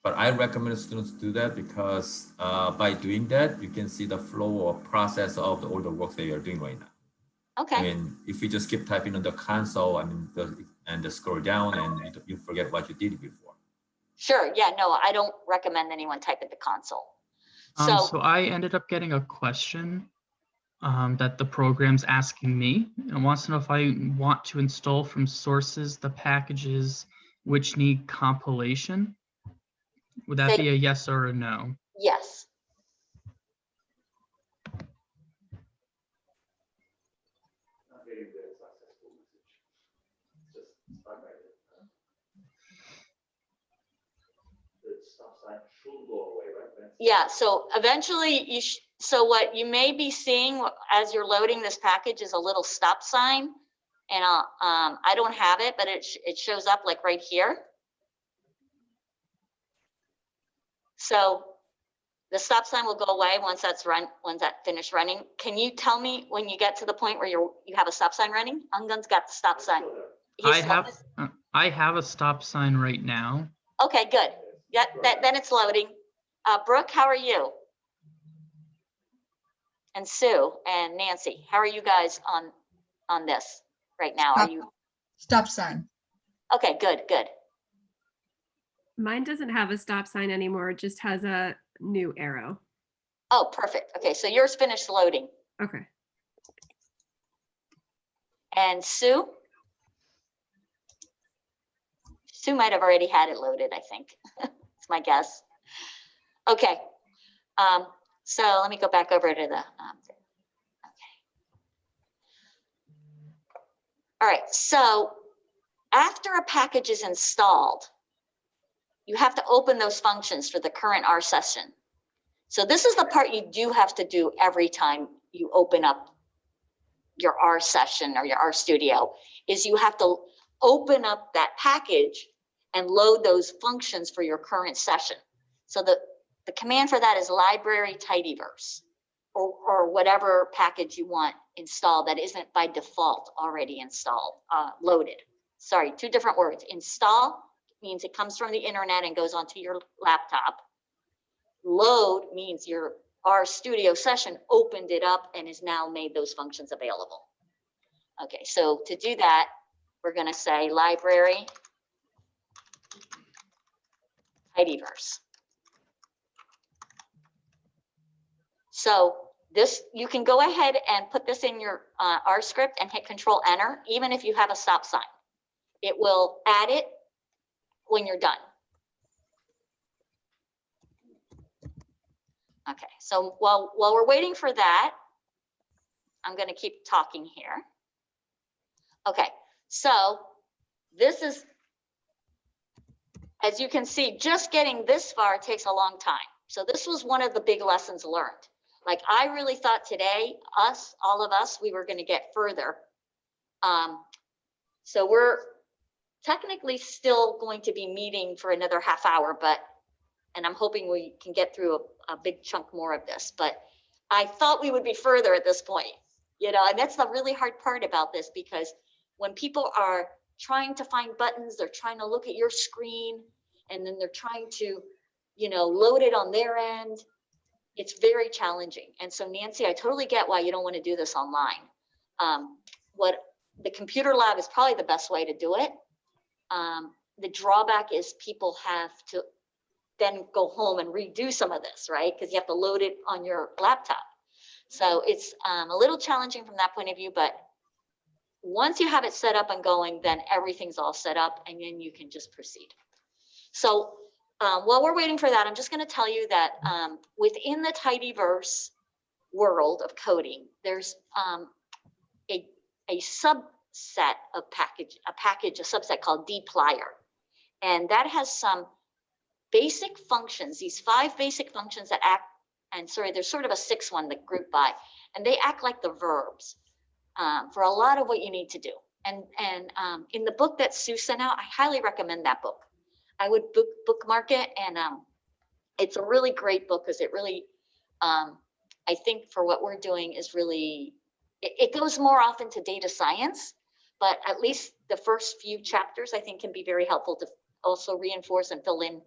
But I recommend students do that because by doing that, you can see the flow or process of all the work that you're doing right now. Okay. I mean, if you just keep typing on the console, I mean, and just scroll down and you forget what you did before. Sure. Yeah, no, I don't recommend anyone type at the console. So I ended up getting a question that the program's asking me, and wants to know if I want to install from sources the packages which need compilation. Would that be a yes or a no? Yes. Yeah, so eventually so what you may be seeing as you're loading this package is a little stop sign, and I don't have it, but it shows up like right here. So the stop sign will go away once that finished running. Can you tell me when you get to the point where you have a stop sign running? Ungun's got the stop sign. I have a stop sign right now. Okay, good. Yeah, then it's loading. Brooke, how are you? And Sue and Nancy, how are you guys on this right now? Are you? Stop sign. Okay, good. Mine doesn't have a stop sign anymore. It just has a new arrow. Oh, perfect. Okay, so yours finished loading. Okay. And Sue? Sue might have already had it loaded, I think. It's my guess. Okay. So let me go back over to the, okay. All right, so after a package is installed, you have to open those functions for the current R session. So this is the part you do have to do every time you open up your R session or your RStudio, is you have to open up that package and load those functions for your current session. So the command for that is library tidyverse, or whatever package you want installed that isn't by default already installed, loaded. Sorry, two different words. Install means it comes from the internet and goes onto your laptop. Load means your RStudio session opened it up and has now made those functions available. Okay, so to do that, we're going to say library tidyverse. So this, you can go ahead and put this in your R script and hit Control Enter, even if you have a stop sign. It will add it when you're done. Okay, so while we're waiting for that, I'm going to keep talking here. Okay, so this is as you can see, just getting this far takes a long time. So this was one of the big lessons learned. Like I really thought today, all of us, we were going to get further. So we're technically still going to be meeting for another half hour, and I'm hoping we can get through a big chunk more of this, but I thought we would be further at this point, and that's the really hard part about this, because when people are trying to find buttons, they're trying to look at your screen, and then they're trying to, load it on their end. It's very challenging. And so Nancy, I totally get why you don't want to do this online. What the computer lab is probably the best way to do it. The drawback is people have to then go home and redo some of this, right? Because you have to load it on your laptop. So it's a little challenging from that point of view, but once you have it set up and going, then everything's all set up and then you can just proceed. So while we're waiting for that, I'm just going to tell you that within the tidyverse world of coding, there's a subset of a subset called dplyr. And that has some basic functions, these 5 basic functions that act, and sorry, there's sort of a 6th one that group by, and they act like the verbs for a lot of what you need to do. And in the book that Sue sent out, I highly recommend that book. I would bookmark it, and it's a really great book because it really, I think for what we're doing is really, it goes more often to data science, but at least the first few chapters I think can be very helpful to also reinforce and fill in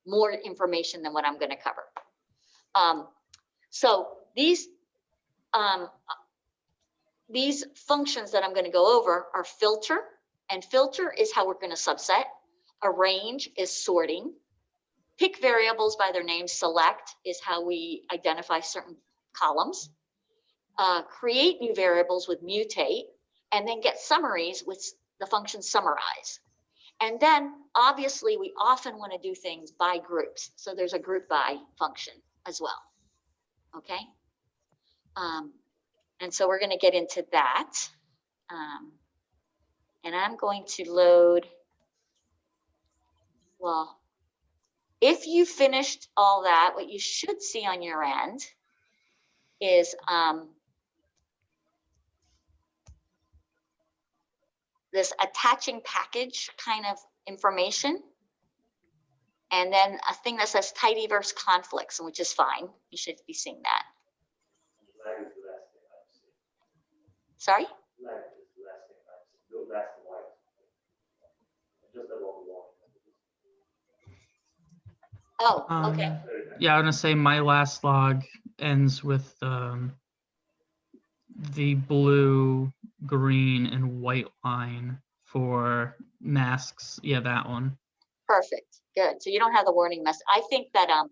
more information than what I'm going to cover. So these functions that I'm going to go over are filter, and filter is how we're going to subset. Arrange is sorting. Pick variables by their name. Select is how we identify certain columns. Create new variables with mutate, and then get summaries with the function summarize. And then obviously we often want to do things by groups. So there's a group by function as well. Okay. And so we're going to get into that. And I'm going to load, well, if you finished all that, what you should see on your end is this attaching package kind of information. And then a thing that says tidyverse conflicts, which is fine. You should be seeing that. Lag is the last thing I've seen. Sorry? Lag is the last thing I've seen. No last white. Just about one. Oh, okay. Yeah, I was gonna say my last log ends with the blue, green, and white line for masks. Yeah, that one. Perfect. Good. So you don't have the warning mess. I think that I'm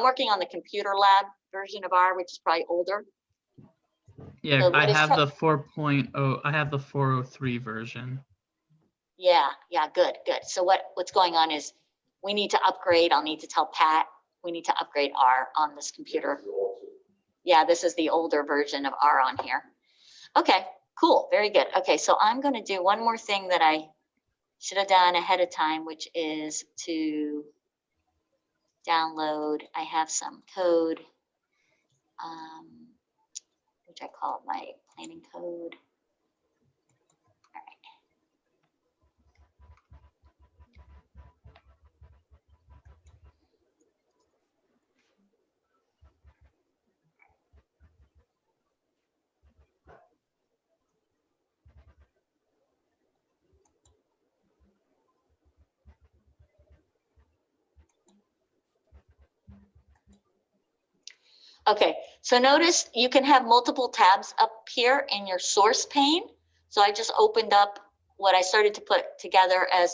working on the computer lab version of R, which is probably older. Yeah, So I what is have tr- the 4.0. I have the 403 version. Yeah, good. So what's going on is we need to upgrade. I'll need to tell Pat we need to upgrade R on this computer. Yeah, this is the older version of R on here. Okay, cool. Very good. Okay, so I'm going to do one more thing that I should have done ahead of time, which is to download. I have some code, which I call my planning code. All right. Okay, so notice you can have multiple tabs up here in your source pane. So I just opened up what I started to put together as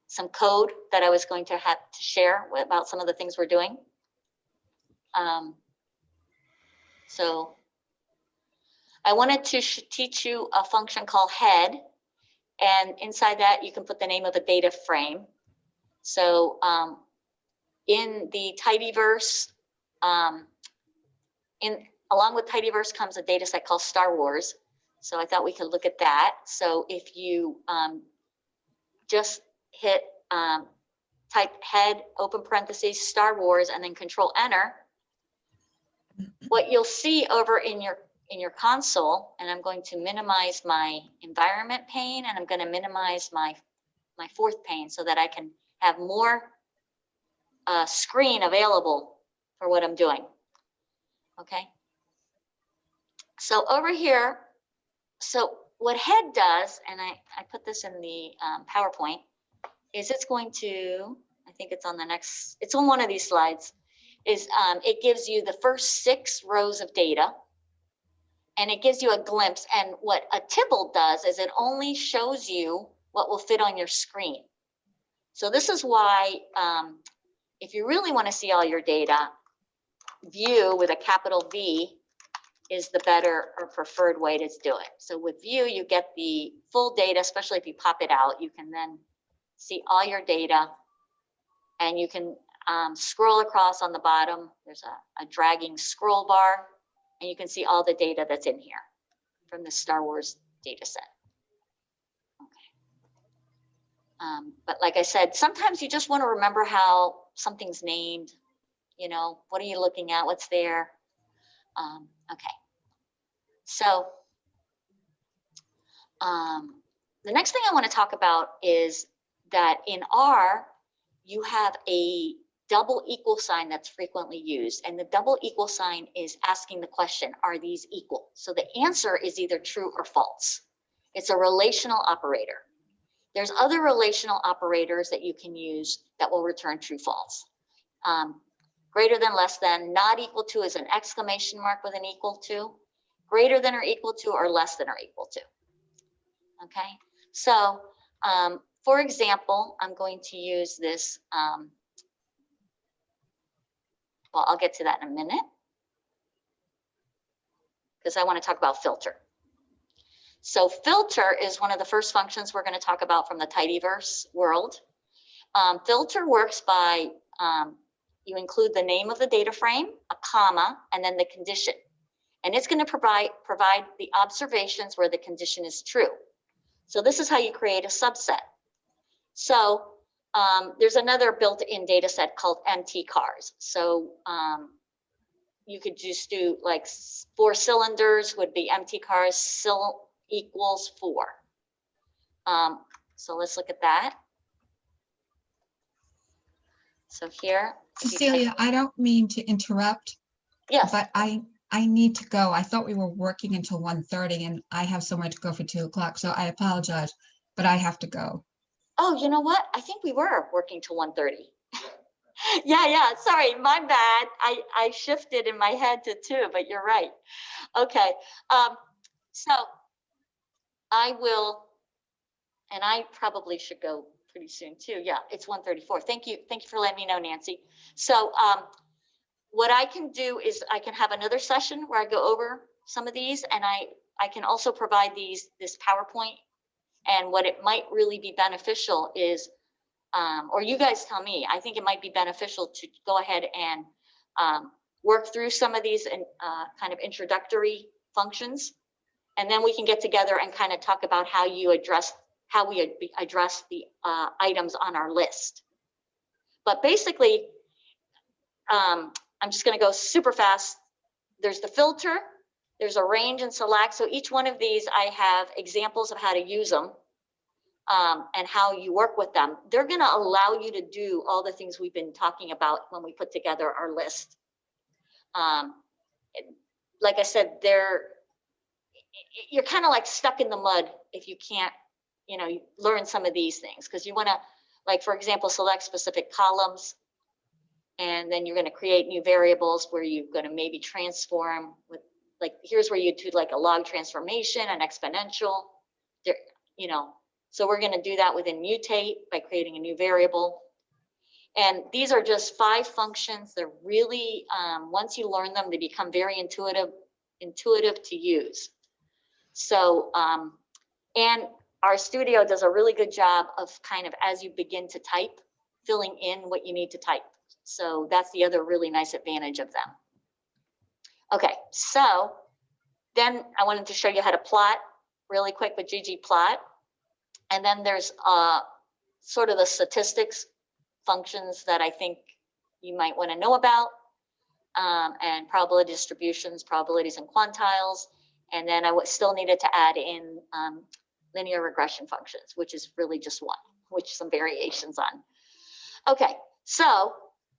some code that I was going to have to share about some of the things we're doing. So I wanted to teach you a function called head, and inside that you can put the name of a data frame. So in the tidyverse, along with tidyverse comes a data set called Star Wars. So I thought we could look at that. So if you just hit type head, open parentheses, Star Wars, and then Control Enter, what you'll see over in your console, and I'm going to minimize my environment pane, and I'm going to minimize my fourth pane so that I can have more screen available for what I'm doing. Okay. So over here, so what head does, and I put this in the PowerPoint, is it's going to, I think it's on the next, it's on one of these slides, is it gives you the first 6 rows of data, and it gives you a glimpse. And what a tibble does is it only shows you what will fit on your screen. So this is why, if you really want to see all your data, view with a capital V is the better or preferred way to do it. So with view, you get the full data, especially if you pop it out, you can then see all your data, and you can scroll across on the bottom. There's a dragging scroll bar, and you can see all the data that's in here from the Star Wars data set. Okay. But like I said, sometimes you just want to remember how something's named, you know, what are you looking at, what's there? Okay. So the next thing I want to talk about is that in R, you have a double equal sign that's frequently used. And the double equal sign is asking the question, are these equal? So the answer is either true or false. It's a relational operator. There's other relational operators that you can use that will return true, false. Greater than, less than, not equal to is an exclamation mark with an equal to, greater than or equal to, or less than or equal to. Okay, so for example, I'm going to use this, well, I'll get to that in a minute, because I want to talk about filter. So filter is one of the first functions we're going to talk about from the tidyverse world. Filter works by, you include the name of the data frame, a comma, and then the condition. And it's going to provide the observations where the condition is true. So this is how you create a subset. So there's another built-in data set called MT cars. So you could just do like 4 cylinders would be MT cars, equals 4. So let's look at that. So here. Cecilia, I don't mean to interrupt. Yes. But I need to go. I thought we were working until 1:30 and I have somewhere to go for 2 o'clock. So I apologize, but I have to go. Oh, you know what? I think we were working till 1:30. Yeah. Sorry, my bad. I shifted in my head to 2, but you're right. Okay. So I will, and I probably should go pretty soon too. Yeah, it's 1:34. Thank you for letting me know, Nancy. So what I can do is I can have another session where I go over some of these, and I can also provide this PowerPoint. And what it might really be beneficial is, or you guys tell me, I think it might be beneficial to go ahead and work through some of these kind of introductory functions. And then we can get together and kind of talk about how we address the items on our list. But basically, I'm just going to go super fast. There's the filter, there's a range and select. So each one of these, I have examples of how to use them and how you work with them. They're going to allow you to do all the things we've been talking about when we put together our list. Like I said, you're kind of like stuck in the mud if you can't, learn some of these things, because you want to, like, for example, select specific columns. And then you're going to create new variables where you're going to maybe transform with, like, here's where you do like a log transformation, an exponential, there, so we're going to do that within mutate by creating a new variable. And these are just 5 functions. They're really, once you learn them, they become very intuitive to use. So, and RStudio does a really good job of kind of, as you begin to type, filling in what you need to type. So that's the other really nice advantage of them. Okay, so then I wanted to show you how to plot really quick with ggplot. And then there's sort of the statistics functions that I think you might want to know about, and probability distributions, probabilities and quantiles. And then I still needed to add in linear regression functions, which is really just one, which some variations on. Okay, so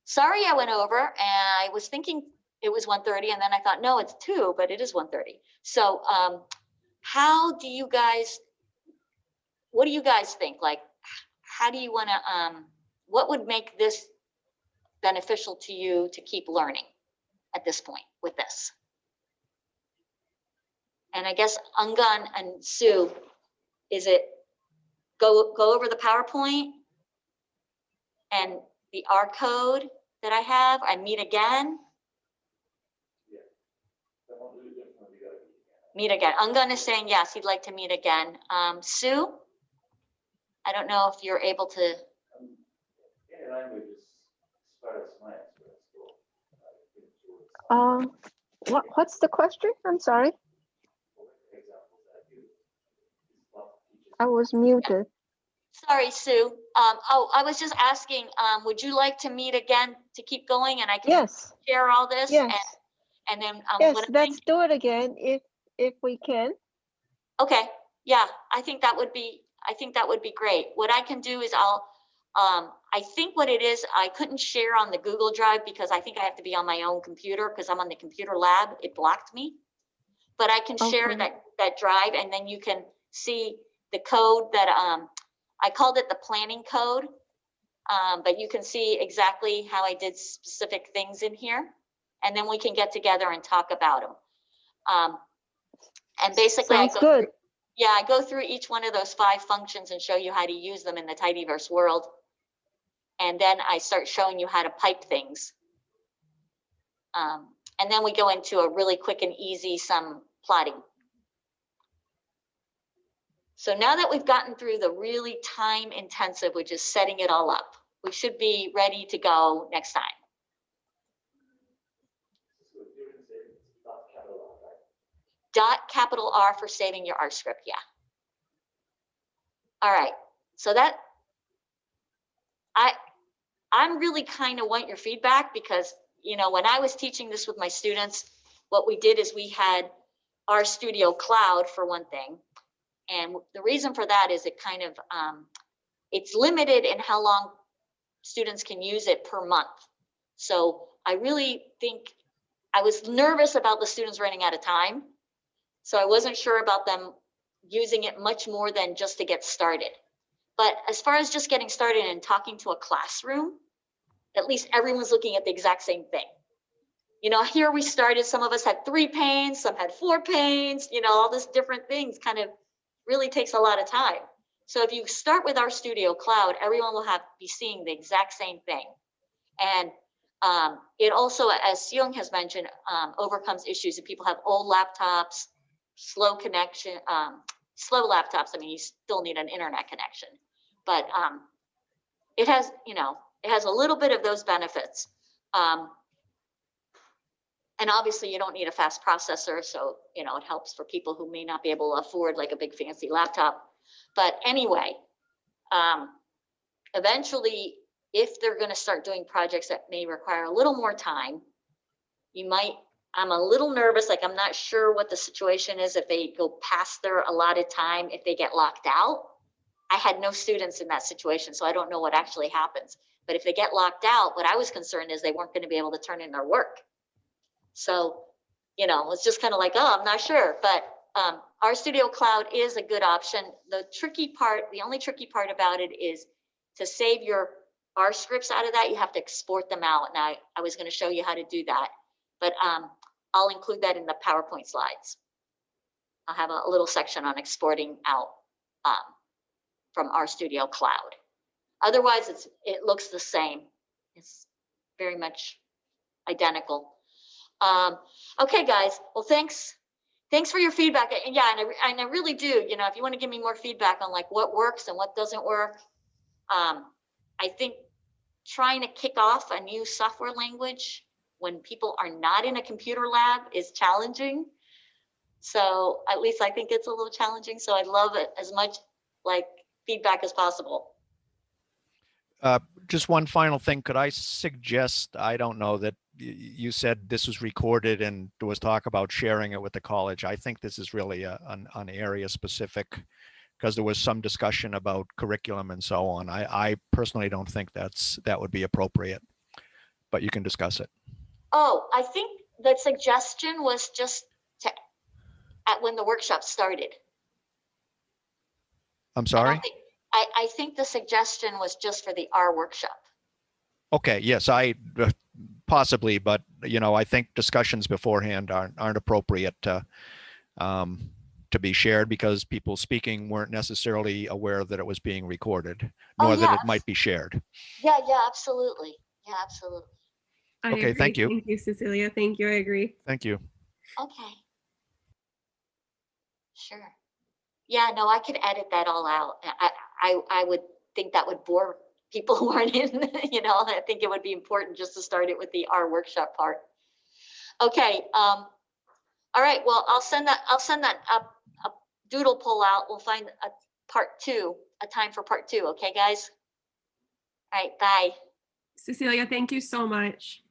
sorry I went over, and I was thinking it was 1:30, and then I thought, no, it's 2, but it is 1:30. So how do you guys, what do you guys think? Like, how do you want to, what would make this beneficial to you to keep learning at this point with this? And I guess Angan and Sue, is it go over the PowerPoint and the R code that I have and meet again? Meet again. Angan is saying yes, he'd like to meet again. Sue, I don't know if you're able to. Any language is as far as science, What's the question? I'm sorry. I was muted. Sorry, Sue. Oh, I was just asking, would you like to meet again to keep going, and I can Yes. share all this? Yes. And then Yes, what I'm let's thinking, do it again if we can. okay, yeah, I think that would be great. What I can do is I think what it is, I couldn't share on the Google Drive because I think I have to be on my own computer because I'm on the computer lab. It blocked me. But I can share Okay. that drive, and then you can see the code that I called it the planning code. But you can see exactly how I did specific things in here. And then we can get together and talk about them. And basically Sounds good. I go through each one of those 5 functions and show you how to use them in the tidyverse world. And then I start showing you how to pipe things. And then we go into a really quick and easy sum plotting. So now that we've gotten through the really time intensive, which is setting it all up, we should be ready to go next time. Capital R for saving your R script, yeah. All right, so that, I'm really kind of want your feedback because, you know, when I was teaching this with my students, what we did is we had RStudio Cloud for one thing. And the reason for that is it kind of, it's limited in how long students can use it per month. So I really think, I was nervous about the students running out of time. So I wasn't sure about them using it much more than just to get started. But as far as just getting started and talking to a classroom, at least everyone's looking at the exact same thing. You know, here we started, some of us had 3 panes, some had 4 panes, you know, all this different things kind of really takes a lot of time. So if you start with RStudio Cloud, everyone will be seeing the exact same thing. And it also, as Seung has mentioned, overcomes issues if people have old laptops, slow connection, slow laptops. I mean, you still need an internet connection, but it has, you know, it has a little bit of those benefits. And obviously you don't need a fast processor. So, you know, it helps for people who may not be able to afford like a big fancy laptop. But anyway, eventually, if they're going to start doing projects that may require a little more time, you might, I'm a little nervous, like I'm not sure what the situation is if they go past their allotted time, if they get locked out. I had no students in that situation, so I don't know what actually happens. But if they get locked out, what I was concerned is they weren't going to be able to turn in their work. So, you know, it's just kind of like, oh, I'm not sure. But RStudio Cloud is a good option. The tricky part, the only tricky part about it is to save your R scripts out of that, you have to export them out. Now, I was going to show you how to do that, but I'll include that in the PowerPoint slides. I'll have a little section on exporting out from RStudio Cloud. Otherwise, it looks the same. It's very much identical. Okay, guys. Well, thanks for your feedback. And yeah, and I really do. You know, if you want to give me more feedback on like what works and what doesn't work, I think trying to kick off a new software language when people are not in a computer lab is challenging. So at least I think it's a little challenging. So I'd love it as much like feedback as possible. Just one final thing. Could I suggest, I don't know, that you said this was recorded and there was talk about sharing it with the college. I think this is really an area specific, because there was some discussion about curriculum and so on. I personally don't think that would be appropriate, but you can discuss it. Oh, I think the suggestion was just when the workshop started. I'm sorry? I think the suggestion was just for the R workshop. Okay, yes, possibly, but I think discussions beforehand aren't appropriate to be shared, because people speaking weren't necessarily aware that it was being recorded, nor that it might be shared. Yeah, absolutely. Yeah, absolutely. I Okay, agree. thank you. Thank you, Cecilia. Thank you. I agree. Thank you. Okay. Sure. Yeah, no, I could edit that all out. I would think that would bore people who aren't in, I think it would be important just to start it with the R workshop part. Okay. All right. Well, I'll send that a doodle pull out. We'll find a time for part 2. Okay, guys. All right. Bye. Cecilia, thank you so much.